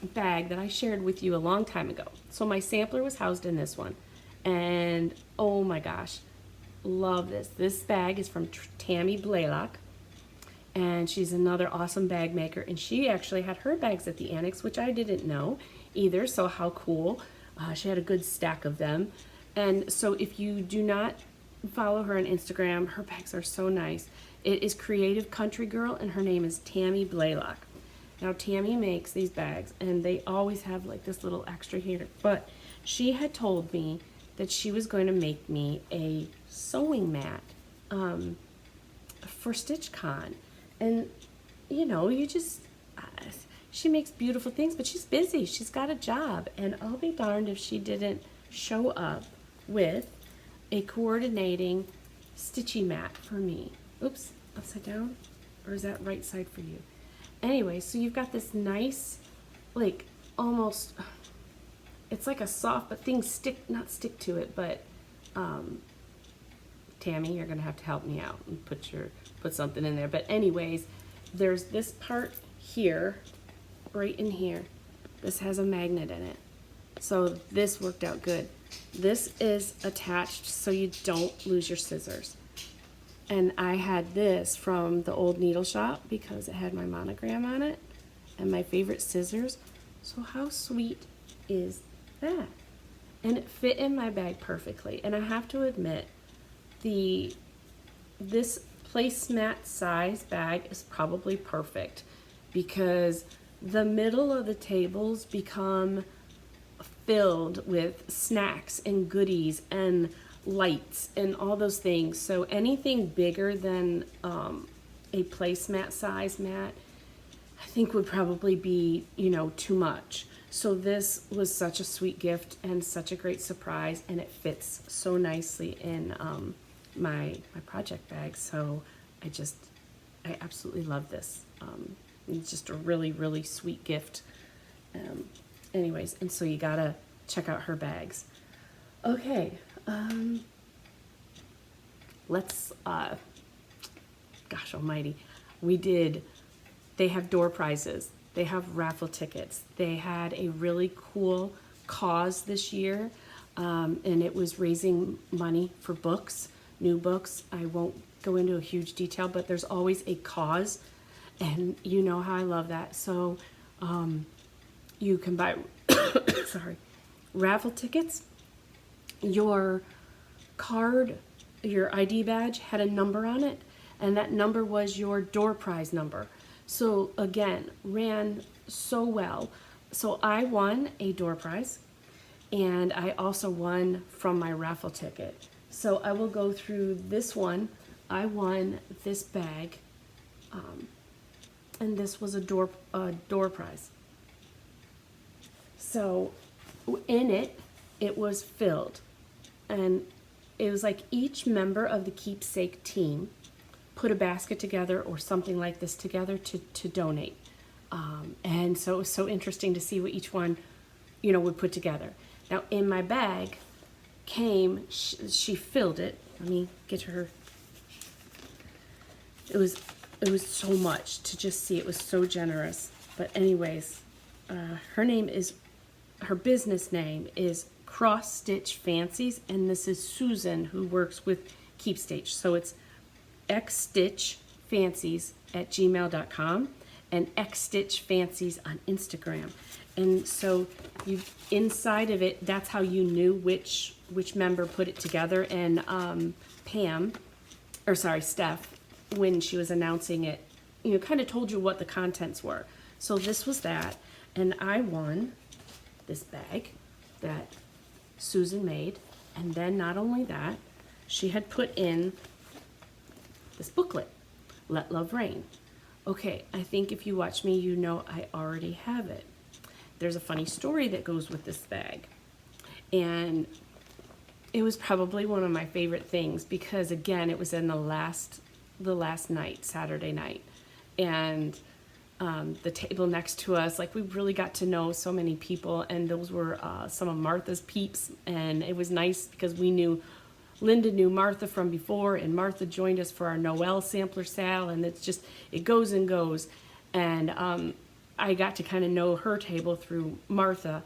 A: bag that I shared with you a long time ago. So my sampler was housed in this one, and oh my gosh, love this. This bag is from Tammy Blaylock, and she's another awesome bag maker, and she actually had her bags at the annex, which I didn't know either, so how cool. She had a good stack of them. And so if you do not follow her on Instagram, her bags are so nice. It is Creative Country Girl, and her name is Tammy Blaylock. Now, Tammy makes these bags, and they always have like this little extra here. But she had told me that she was going to make me a sewing mat for StitchCon. And, you know, she makes beautiful things, but she's busy. She's got a job. And I'll be darned if she didn't show up with a coordinating stitchy mat for me. Oops, upside down? Or is that right side for you? Anyway, so you've got this nice, like, almost, it's like a soft, but things not stick to it, but Tammy, you're gonna have to help me out and put something in there. But anyways, there's this part here, right in here. This has a magnet in it. So this worked out good. This is attached so you don't lose your scissors. And I had this from the old needle shop because it had my monogram on it and my favorite scissors. So how sweet is that? And it fit in my bag perfectly. And I have to admit, this placemat size bag is probably perfect, because the middle of the tables become filled with snacks and goodies and lights and all those things. So anything bigger than a placemat size mat, I think would probably be, you know, too much. So this was such a sweet gift and such a great surprise, and it fits so nicely in my project bag. So I absolutely love this. It's just a really sweet gift. Anyways, and so you gotta check out her bags. Okay, let's, gosh almighty, they have door prizes, they have raffle tickets, they had a really cool cause this year, and it was raising money for books, new books. I won't go into a huge detail, but there's always a cause, and you know how I love that. So you can buy raffle tickets. Your card, your ID badge had a number on it, and that number was your door prize number. So again, ran so well. So I won a door prize, and I also won from my raffle ticket. So I will go through this one. I won this bag, and this was a door prize. So in it was filled, and it was like each member of the keepsake team put a basket together or something like this together to donate. And so it was so interesting to see what each one, would put together. Now in my bag came, she filled it. Let me get her. It was so much to just see. It was so generous. But anyways, her business name is Cross Stitch Fancies, and this is Susan, who works with Keep Stitch. So it's xstitchfancies@gmail.com and xstitchfancies on Instagram. And so inside of it, that's how you knew which member put it together. And Steph, when she was announcing it, kind of told you what the contents were. So this was that, and I won this bag that Susan made. And then not only that, she had put in this booklet, Let Love Rain. Okay, I think if you watch me, I already have it. There's a funny story that goes with this bag. And it was probably one of my favorite things because, again, it was in the last night, Saturday night. And the table next to us, we really got to know so many people, and those were some of Martha's peeps. And it was nice because Linda knew Martha from before, and Martha joined us for our Noel sampler sale, and it goes and goes. And I got to kind of know her table through Martha,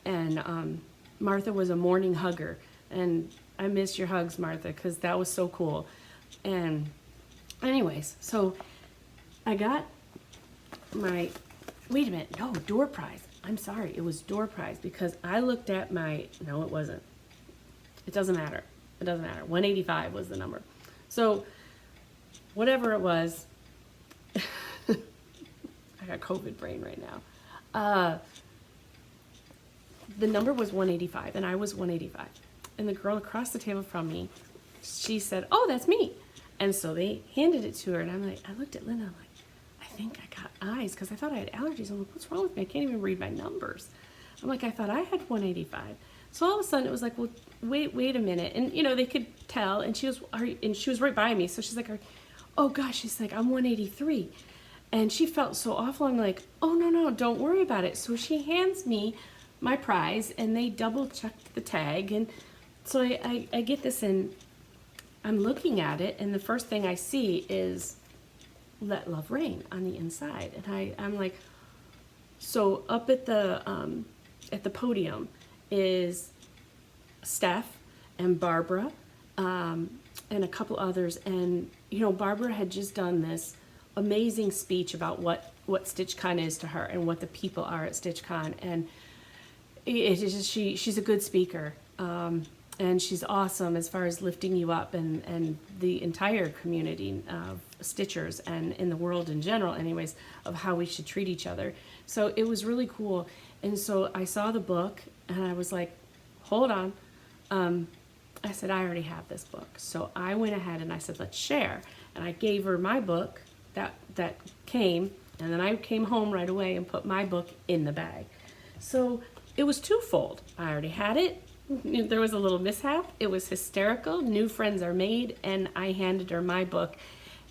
A: and Martha was a morning hugger, and I miss your hugs, Martha, because that was so cool. And anyways, so I got my, wait a minute, no, door prize. I'm sorry, it was door prize because I looked at no, it wasn't. It doesn't matter. 185 was the number. So whatever it was, I got COVID brain right now. The number was 185 and I was 185. And the girl across the table from me, she said, "Oh, that's me." And so they handed it to her, and I looked at Linda, I'm like, I think I got eyes because I thought I had allergies. I'm like, what's wrong with me? I can't even read my numbers. I'm like, I thought I had 185. So all of a sudden it was like, well, wait a minute. And they could tell, and she was right by me. So she's like, oh gosh, she's like, I'm 183. And she felt so awful. I'm like, oh no, don't worry about it. So she hands me my prize, and they double checked the tag. And so I get this, and I'm looking at it, and the first thing I see is Let Love Rain on the inside. And I'm like, so up at the podium is Steph and Barbara and a couple others. And Barbara had just done this amazing speech about what StitchCon is to her and what the people are at StitchCon. And it is just, she's a good speaker. And she's awesome as far as lifting you up, and the entire community of stitchers and in the world in general anyways, of how we should treat each other. So it was really cool. And so I saw the book and I was like, hold on. I said, I already have this book. So I went ahead and I said, let's share. And I gave her my book that came, and then I came home right away and put my book in the bag. So it was twofold. I already had it. There was a little mishap. It was hysterical. New friends are made, and I handed her my book.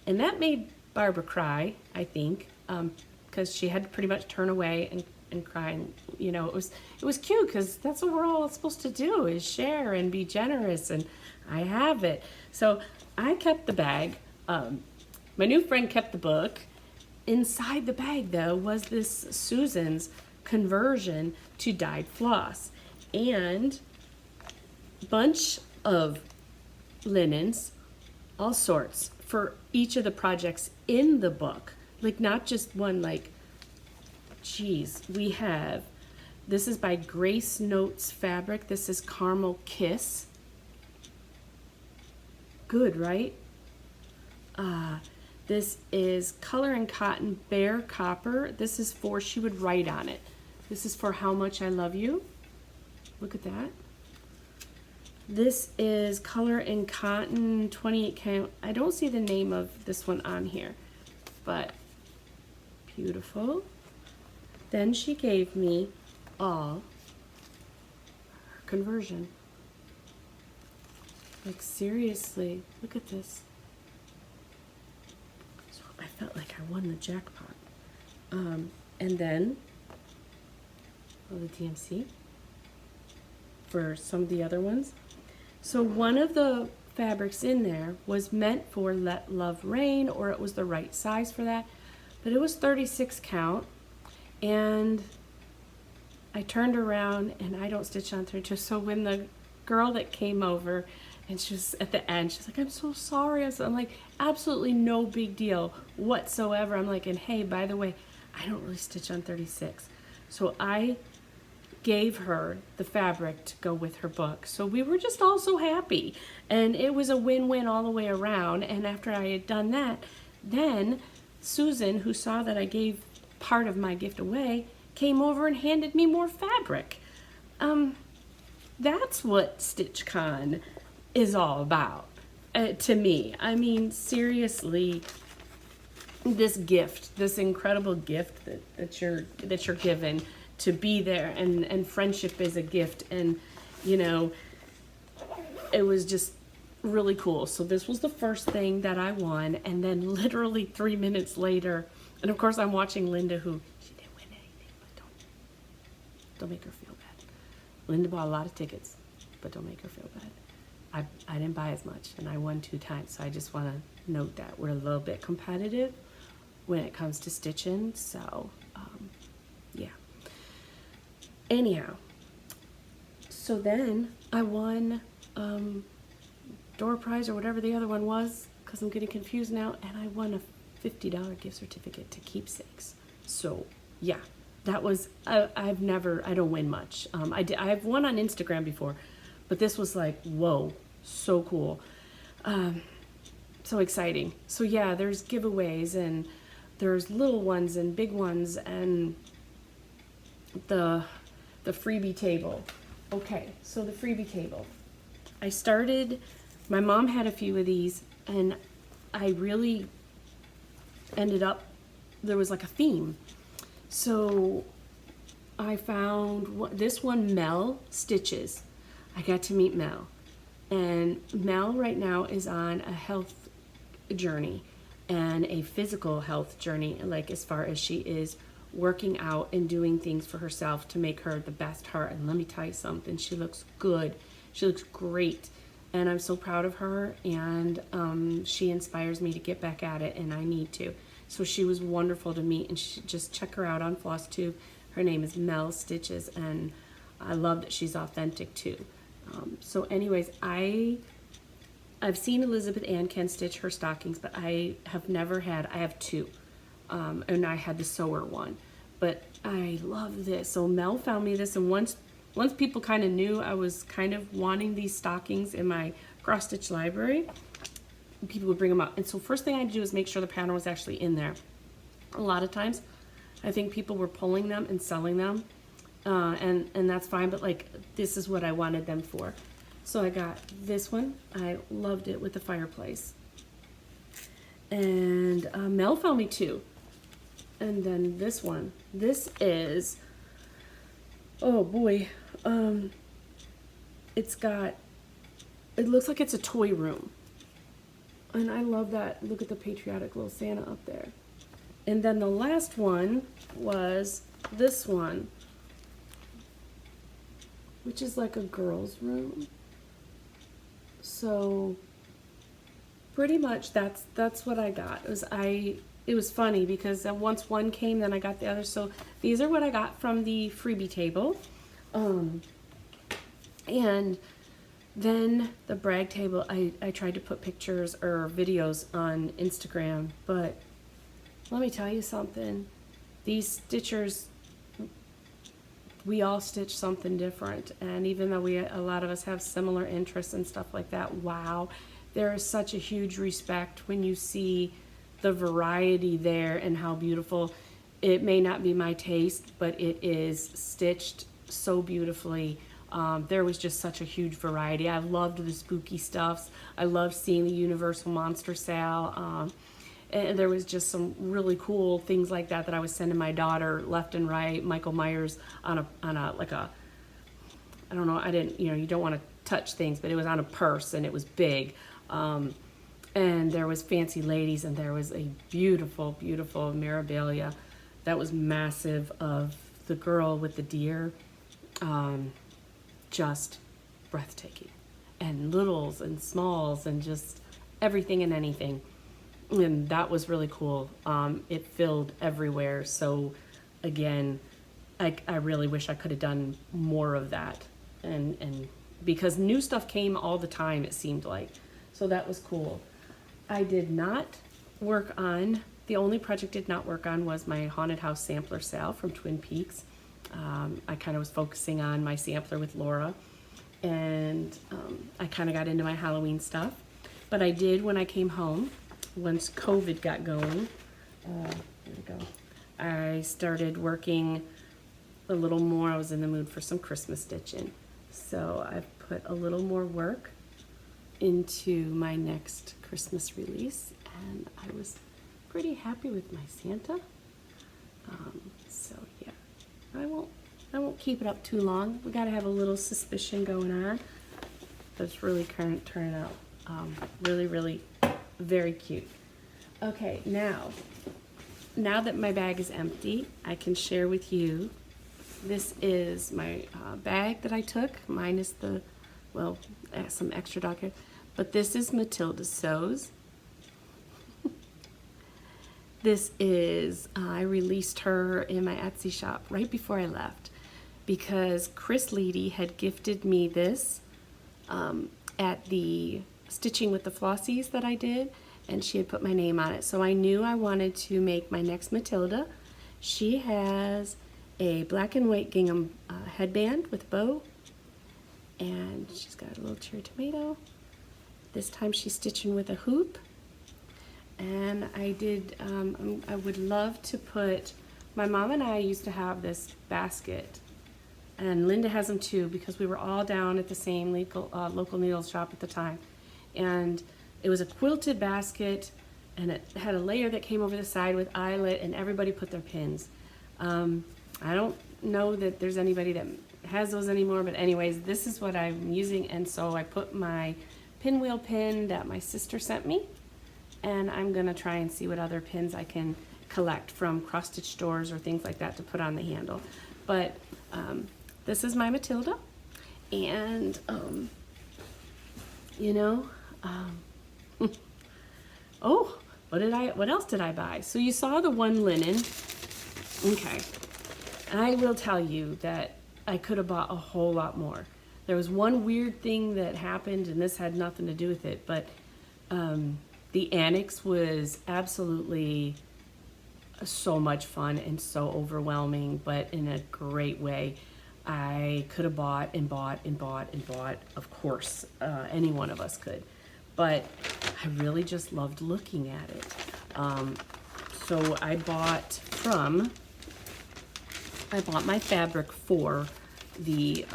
A: And that made Barbara cry, I think, because she had to pretty much turn away and cry. And, it was cute because that's what we're all supposed to do, is share and be generous, and I have it. So I kept the bag. My new friend kept the book. Inside the bag, though, was this Susan's conversion to dyed floss, and bunch of linens, all sorts, for each of the projects in the book. Not just one, we have, this is by Grace Notes Fabric. This is Caramel Kiss. Good, right? This is Color and Cotton Bare Copper. This is for, she would write on it. This is for How Much I Love You. Look at that. This is Color and Cotton 28 count. I don't see the name of this one on here, but beautiful. Then she gave me all her conversion. Seriously, look at this. felt like I won the jackpot. And then, the TMC for some of the other ones. So one of the fabrics in there was meant for Let Love Rain, or it was the right size for that, but it was 36 count, and I turned around, and I don't stitch on 32. So when the girl that came over, and she was at the end, she's like, I'm so sorry. I'm like, absolutely no big deal whatsoever. I'm like, and hey, by the way, I don't really stitch on 36. So I gave her the fabric to go with her book. So we were just all so happy. And it was a win-win all the way around. And after I had done that, then Susan, who saw that I gave part of my gift away, came over and handed me more fabric. That's what StitchCon is all about to me. I mean, seriously, this gift, this incredible gift that you're given, to be there, and friendship is a gift, and you know, it was just really cool. So this was the first thing that I won, and then literally 3 minutes later, and of course I'm watching Linda, who she didn't win anything, but don't make her feel bad. Linda bought a lot of tickets, but don't make her feel bad. I didn't buy as much, and I won 2 times, so I just want to note that we're a little bit competitive when it comes to stitching. So yeah. Anyhow, so then I won door prize or whatever the other one was, because I'm getting confused now, and I won a $50 gift certificate to Keepsakes. So yeah, that was, I don't win much. I've won on Instagram before, but this was like, whoa, so cool. So exciting. So yeah, there's giveaways, and there's little ones and big ones, and the freebie table. Okay, so the freebie table. I started, my mom had a few of these, and I really ended up, there was like a theme. So I found this one, Mel Stitches. I got to meet Mel. And Mel right now is on a health journey, and a physical health journey, like as far as she is working out and doing things for herself to make her the best her. And let me tell you something, she looks good. She looks great. And I'm so proud of her, and she inspires me to get back at it, and I need to. So she was wonderful to meet, and just check her out on FlossTube. Her name is Mel Stitches, and I love that she's authentic too. So anyways, I've seen Elizabeth Ann can stitch her stockings, but I have never had, I have 2. And I had the sewer one, but I love this. So Mel found me this, and once people kind of knew I was kind of wanting these stockings in my cross stitch library, people would bring them up. And so first thing I had to do is make sure the pattern was actually in there. A lot of times I think people were pulling them and selling them, and that's fine, but like, this is what I wanted them for. So I got this one. I loved it with the fireplace. And Mel found me 2. And then this one. This is, oh boy, it looks like it's a toy room. And I love that. Look at the patriotic little Santa up there. And then the last one was this one, which is like a girl's room. So pretty much that's what I got. It was funny because once one came, then I got the other. So these are what I got from the freebie table. And then the brag table, I tried to put pictures or videos on Instagram, but let me tell you something. These stitchers, we all stitch something different. And even though a lot of us have similar interests and stuff like that, wow, there is such a huge respect when you see the variety there and how beautiful. It may not be my taste, but it is stitched so beautifully. There was just such a huge variety. I loved the spooky stuffs. I loved seeing the Universal Monster Sal. And there was just some really cool things like that I was sending my daughter left and right. Michael Myers on a like a, I don't know, I didn't, you don't want to touch things, but it was on a purse and it was big. and there was fancy ladies, and there was a beautiful, beautiful Mirabilia that was massive of the girl with the deer. Just breathtaking, and littles and smalls and just everything and anything. And that was really cool. It filled everywhere. So again, I really wish I could have done more of that. And because new stuff came all the time, it seemed like. So that was cool. I did not work on, the only project I did not work on was my haunted house sampler sale from Twin Peaks. I kind of was focusing on my sampler with Laura, and I kind of got into my Halloween stuff. But I did, when I came home, once COVID got going, I started working a little more. I was in the mood for some Christmas stitching. So I've put a little more work into my next Christmas release, and I was pretty happy with my Santa. So yeah, I won't keep it up too long. We gotta have a little suspicion going on. But it's really turning out really, really very cute. Okay, now that my bag is empty, I can share with you. This is my bag that I took, minus the, well, some extra dog hair. But this is Matilda Sews. This is, I released her in my Etsy shop right before I left, because Chris Leedy had gifted me this at the Stitching with the Flossies that I did, and she had put my name on it. So I knew I wanted to make my next Matilda. She has a black and white gingham headband with a bow, and she's got a little cherry tomato. This time she's stitching with a hoop. And I did, I would love to put, my mom and I used to have this basket, and Linda has them too, because we were all down at the same local needle shop at the time. And it was a quilted basket, and it had a layer that came over the side with eyelet, and everybody put their pins. I don't know that there's anybody that has those anymore, but anyways, this is what I'm using. And so I put my pinwheel pin that my sister sent me, and I'm gonna try and see what other pins I can collect from cross-stitch stores or things like that to put on the handle. But this is my Matilda, and you know, oh, what else did I buy? So you saw the one linen. Okay, I will tell you that I could have bought a whole lot more. There was one weird thing that happened, and this had nothing to do with it, but the annex was absolutely so much fun and so overwhelming, but in a great way. I could have bought and bought and bought and bought. Of course, any one of us could. But I really just loved looking at it. So I bought my fabric for the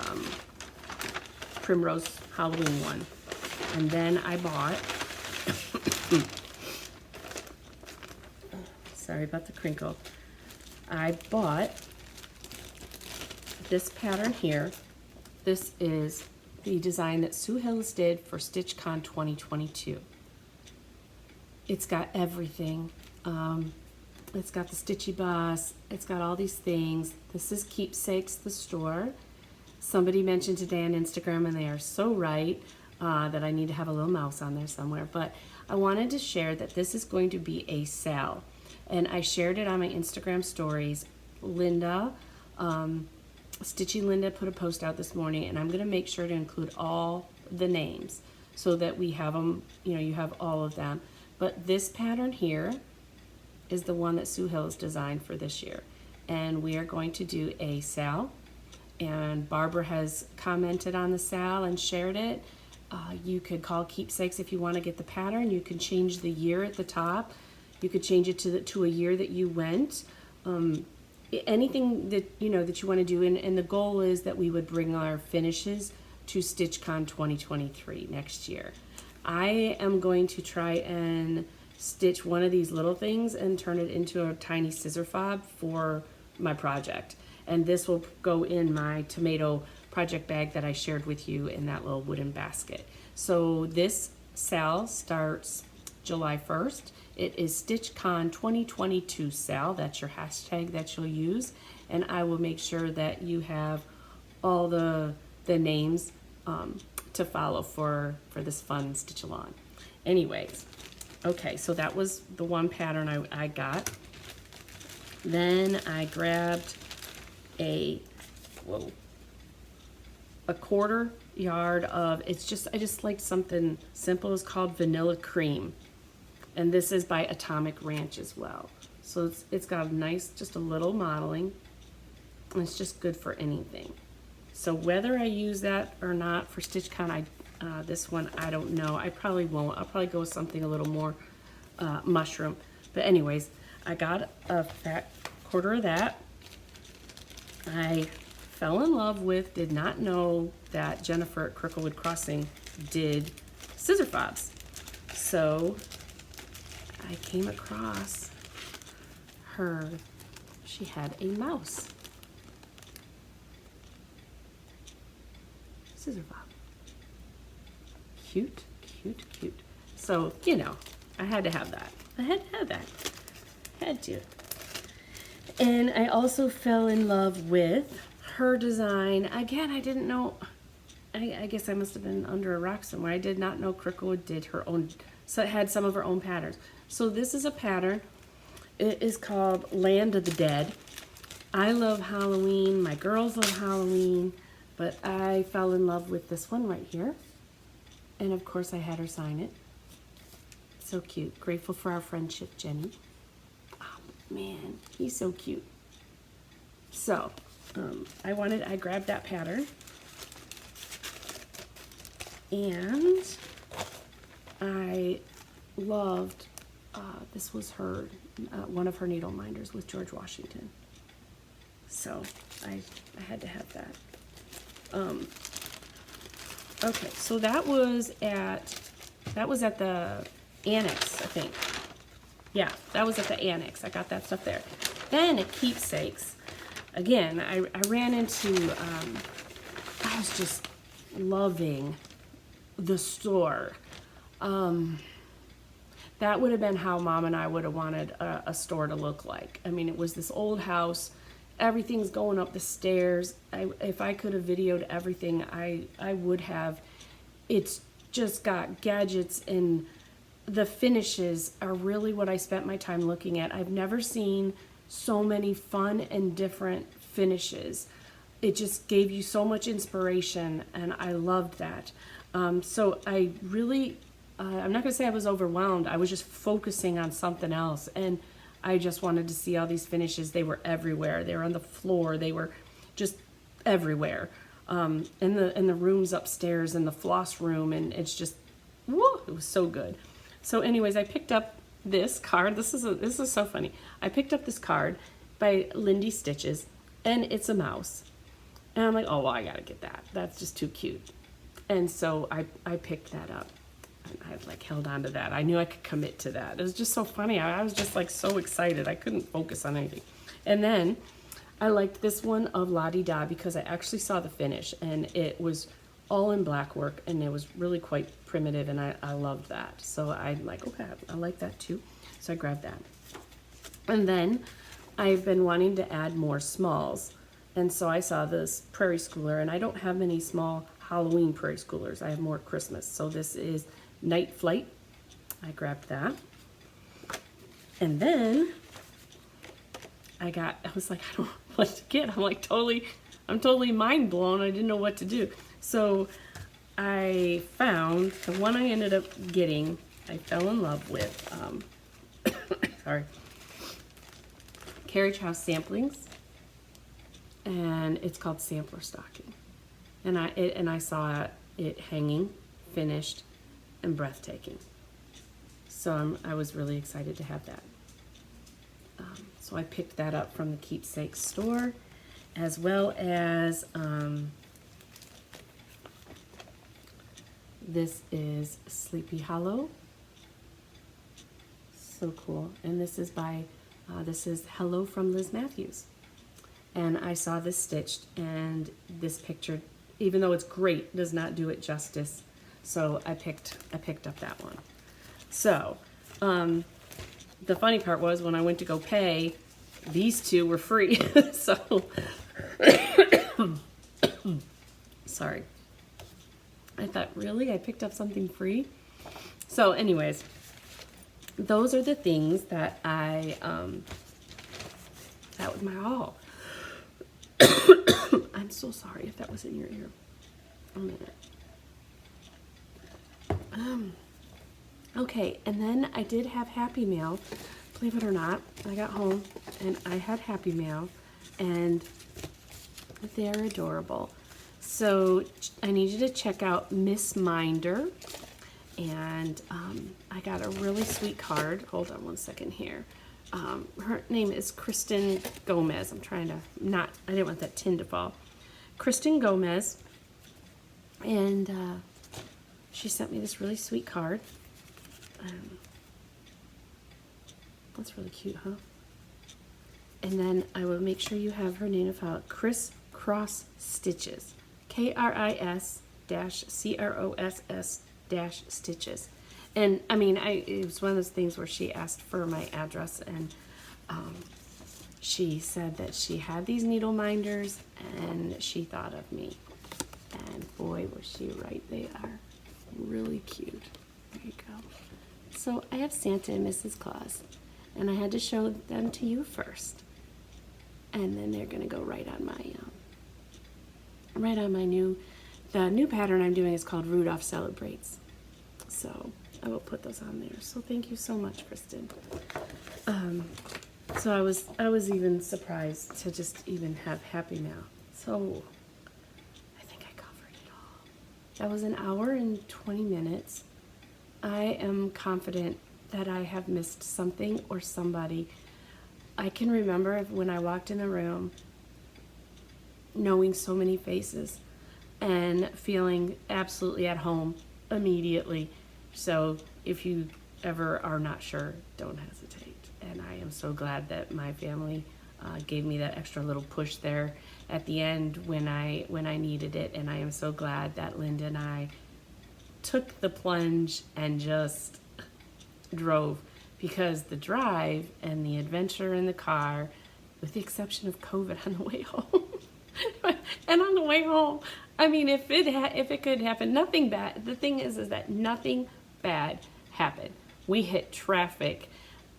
A: Primrose Halloween one. And then I bought, sorry about the crinkle. I bought this pattern here. This is the design that Sue Hillis did for StitchCon 2022. It's got everything. It's got the Stitchy Boss. It's got all these things. This is Keepsakes, the store. Somebody mentioned today on Instagram, and they are so right, that I need to have a little mouse on there somewhere. But I wanted to share that this is going to be a sale. And I shared it on my Instagram stories. Linda, Stitchy Linda put a post out this morning, and I'm going to make sure to include all the names so that we have them, you know, you have all of them. But this pattern here is the one that Sue Hillis designed for this year. And we are going to do a sale. And Barbara has commented on the sale and shared it. You could call Keepsakes if you want to get the pattern. You can change the year at the top. You could change it to a year that you went. Anything that you want to do, and the goal is that we would bring our finishes to StitchCon 2023 next year. I am going to try and stitch one of these little things and turn it into a tiny scissor fob for my project, and this will go in my tomato project bag that I shared with you in that little wooden basket. So this sale starts July 1st. It is StitchCon2022 sale. That's your hashtag that you'll use. And I will make sure that you have all the names to follow for this fun stitch along. Anyways, okay, so that was the one pattern I got. Then I grabbed a 1/4 yard of, I just like something simple. It's called Vanilla Cream. And this is by Atomic Ranch as well. So it's got a nice, just a little modeling. And it's just good for anything. So whether I use that or not for StitchCon, this one, I don't know. I probably won't. I'll probably go with something a little more mushroom. But anyways, I got a fat 1/4 of that. I fell in love with, did not know that Jennifer at Cricklewood Crossing did scissor fobs. So I came across her, she had a mouse scissor fob. Cute, cute, cute. So, you know, I had to have that. I had to have that. Had to. And I also fell in love with her design. Again, I didn't know, I guess I must have been under a rock somewhere. I did not know Cricklewood did her own, so it had some of her own patterns. So this is a pattern. It is called Land of the Dead. I love Halloween. My girls love Halloween. But I fell in love with this one right here. And of course I had her sign it. So cute. Grateful for our friendship, Jenny. Oh man, he's so cute. So I grabbed that pattern. And I loved, this was her, one of her needle minders with George Washington. So I had to have that. Okay, so that was at the annex, I think. Yeah, that was at the annex. I got that stuff there. Then at Keepsakes, again, I ran into, I was just loving the store. That would have been how Mom and I would have wanted a store to look like. I mean, it was this old house. Everything's going up the stairs. If I could have videoed everything, I would have. It's just got gadgets, and the finishes are really what I spent my time looking at. I've never seen so many fun and different finishes. It just gave you so much inspiration, and I loved that. So I really, I'm not gonna say I was overwhelmed. I was just focusing on something else, and I just wanted to see all these finishes. They were everywhere. They were on the floor. They were just everywhere. In the rooms upstairs, in the floss room, and it's just, woo, it was so good. So anyways, I picked up this card. This is so funny. I picked up this card by Lindy Stitches, and it's a mouse. And I'm like, oh, well, I gotta get that. That's just too cute. And so I picked that up. I like held on to that. I knew I could commit to that. It was just so funny. I was just like so excited. I couldn't focus on anything. And then I liked this one of La Di Da because I actually saw the finish, and it was all in black work, and it was really quite primitive, and I loved that. So I'm like, okay, I like that too. So I grabbed that. And then I've been wanting to add more smalls. And so I saw this Prairie Schooler, and I don't have many small Halloween Prairie Schoolers. I have more Christmas. So this is Night Flight. I grabbed that. And then I was like, I don't know what to get. I'm totally mind blown. I didn't know what to do. So I found the one I ended up getting, I fell in love with, sorry, Carriage House Samplings. And it's called Sampler Stocking. And I saw it hanging, finished, and breathtaking. So I was really excited to have that. So I picked that up from the Keepsake store, as well as this is Sleepy Hollow. So cool. And this is by, this is Hello from Liz Matthews. And I saw this stitched, and this picture, even though it's great, does not do it justice. So I picked up that one. So The funny part was when I went to go pay, these two were free. So, sorry. I thought, really? I picked up something free? So anyways, those are the things that that was my haul. I'm so sorry if that was in your ear. A minute. Okay, and then I did have Happy Mail. Believe it or not, I got home and I had Happy Mail, and they're adorable. So I need you to check out Miss Minder, and I got a really sweet card. Hold on one second here. Her name is Kristen Gomez. I'm trying to I didn't want that tin to fall. Kristen Gomez, and she sent me this really sweet card. That's really cute, huh? And then I will make sure you have her name of how Criss Cross Stitches, KRIS-CROSS-Stitches. And I mean, it was one of those things where she asked for my address, and she said that she had these needle minders and she thought of me. And boy, was she right. They are really cute. There you go. So I have Santa and Mrs. Claus, and I had to show them to you first. And then they're gonna go right on my the new pattern I'm doing is called Rudolph Celebrates. So I will put those on there. So thank you so much, Kristen. So I was even surprised to just even have Happy Mail. So I think I covered it all. That was an hour and 20 minutes. I am confident that I have missed something or somebody. I can remember when I walked in the room knowing so many faces and feeling absolutely at home immediately. So if you ever are not sure, don't hesitate. And I am so glad that my family gave me that extra little push there at the end when I needed it. And I am so glad that Linda and I took the plunge and just drove, because the drive and the adventure in the car, with the exception of COVID on the way home, and on the way home, I mean, if it could happen, nothing bad. The thing is that nothing bad happened. We hit traffic,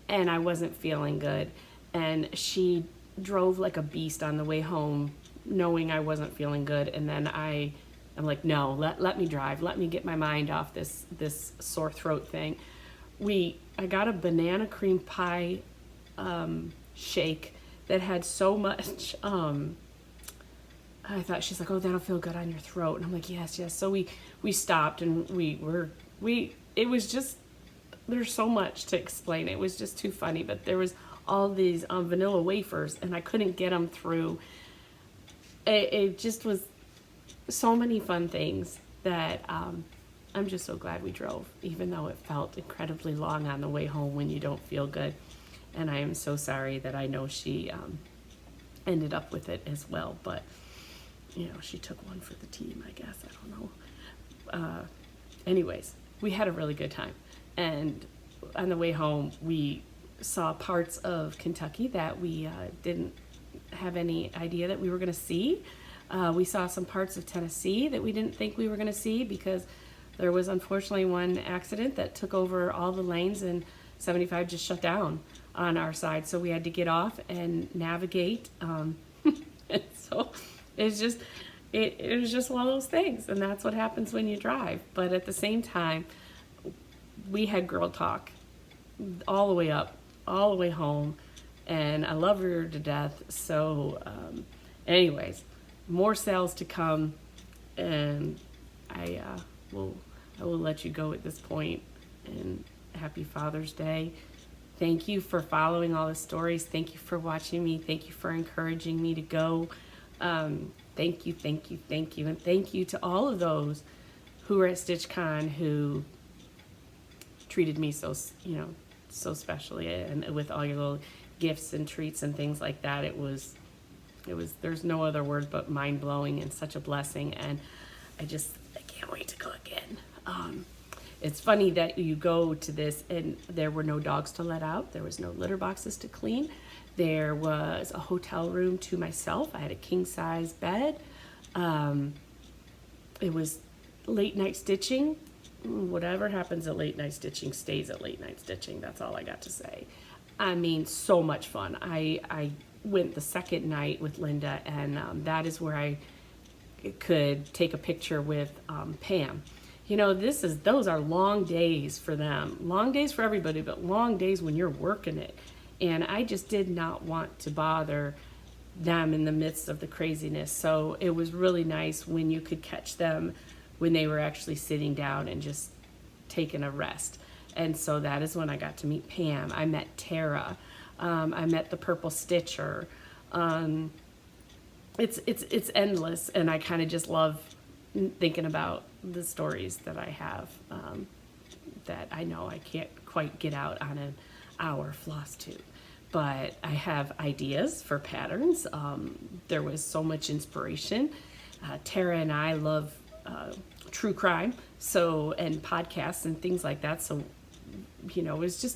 A: and I wasn't feeling good, and she drove like a beast on the way home, knowing I wasn't feeling good, and then I'm like, no, let me drive. Let me get my mind off this sore throat thing. I got a banana cream pie shake that had so much. I thought, she's like, oh, that'll feel good on your throat, and I'm like, yes. So we stopped, and it was just, there's so much to explain. It was just too funny, but there was all these vanilla wafers, and I couldn't get them through. It just was so many fun things that I'm just so glad we drove, even though it felt incredibly long on the way home when you don't feel good. And I am so sorry that I know she ended up with it as well, but you know, she took one for the team, I guess. I don't know. Anyways, we had a really good time, and on the way home we saw parts of Kentucky that we didn't have any idea that we were going to see. We saw some parts of Tennessee that we didn't think we were going to see, because there was unfortunately one accident that took over all the lanes, and 75 just shut down on our side, so we had to get off and navigate. And so it was just one of those things, and that's what happens when you drive. But at the same time, we had girl talk all the way up, all the way home, and I love her to death. So anyways, more sales to come, and I will let you go at this point. And happy Father's Day. Thank you for following all the stories. Thank you for watching me. Thank you for encouraging me to go. Thank you. And thank you to all of those who were at StitchCon who treated me so specially, and with all your little gifts and treats and things like that. It was, there's no other word but mind-blowing, and such a blessing. And I can't wait to go again. it's funny that you go to this and there were no dogs to let out. There was no litter boxes to clean. There was a hotel room to myself. I had a king size bed. It was late night stitching. Whatever happens at late night stitching stays at late night stitching. That's all I got to say. I mean, so much fun. I went the second night with Linda, and that is where I could take a picture with Pam. You know, those are long days for them. Long days for everybody, but long days when you're working it. And I just did not want to bother them in the midst of the craziness. So it was really nice when you could catch them when they were actually sitting down and just taking a rest. And so that is when I got to meet Pam. I met Tara. I met the Purple Stitcher. It's endless, and I kind of just love thinking about the stories that I have that I know I can't quite get out on an hour floss tube. But I have ideas for patterns. There was so much inspiration. Tara and I love true crime, and podcasts and things like that. So, you know, it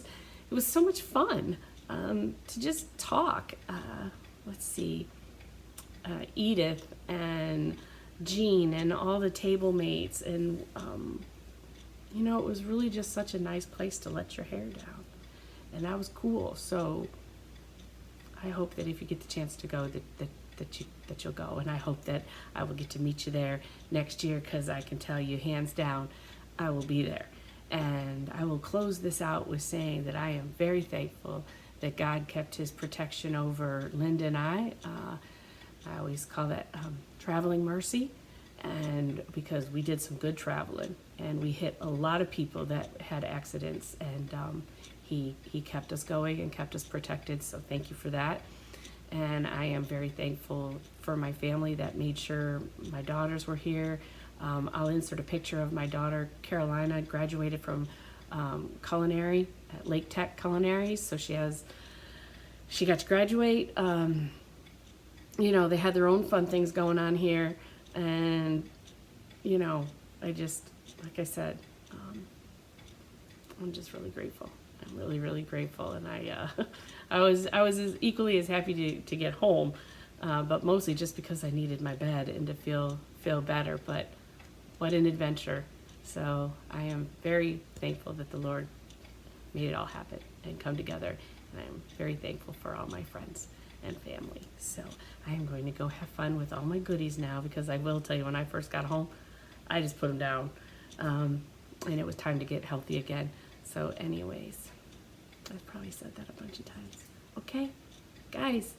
A: was so much fun to just talk. Let's see, Edith and Jean and all the table mates, and you know, it was really just such a nice place to let your hair down, and that was cool. So I hope that if you get the chance to go, that you'll go, and I hope that I will get to meet you there next year, because I can tell you hands down I will be there. And I will close this out with saying that I am very thankful that God kept his protection over Linda and I always call that traveling mercy, and because we did some good traveling and we hit a lot of people that had accidents, and he kept us going and kept us protected, so thank you for that. And I am very thankful for my family that made sure my daughters were here. I'll insert a picture of my daughter Carolina, graduated from culinary at Lake Tech Culinary, so she got to graduate. You know, they had their own fun things going on here, and you know, like I said, I'm just really grateful. I'm really, really grateful, and I was as equally as happy to get home, but mostly just because I needed my bed and to feel better. But what an adventure! So I am very thankful that the Lord made it all happen and come together, and I'm very thankful for all my friends and family. So I am going to go have fun with all my goodies now, because I will tell you, when I first got home, I just put them down, and it was time to get healthy again. So anyways, I've probably said that a bunch of times. Okay, guys,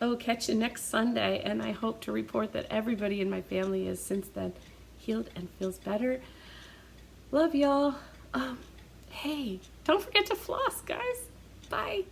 A: I will catch you next Sunday, and I hope to report that everybody in my family is since then healed and feels better. Love y'all. Hey, don't forget to floss, guys. Bye.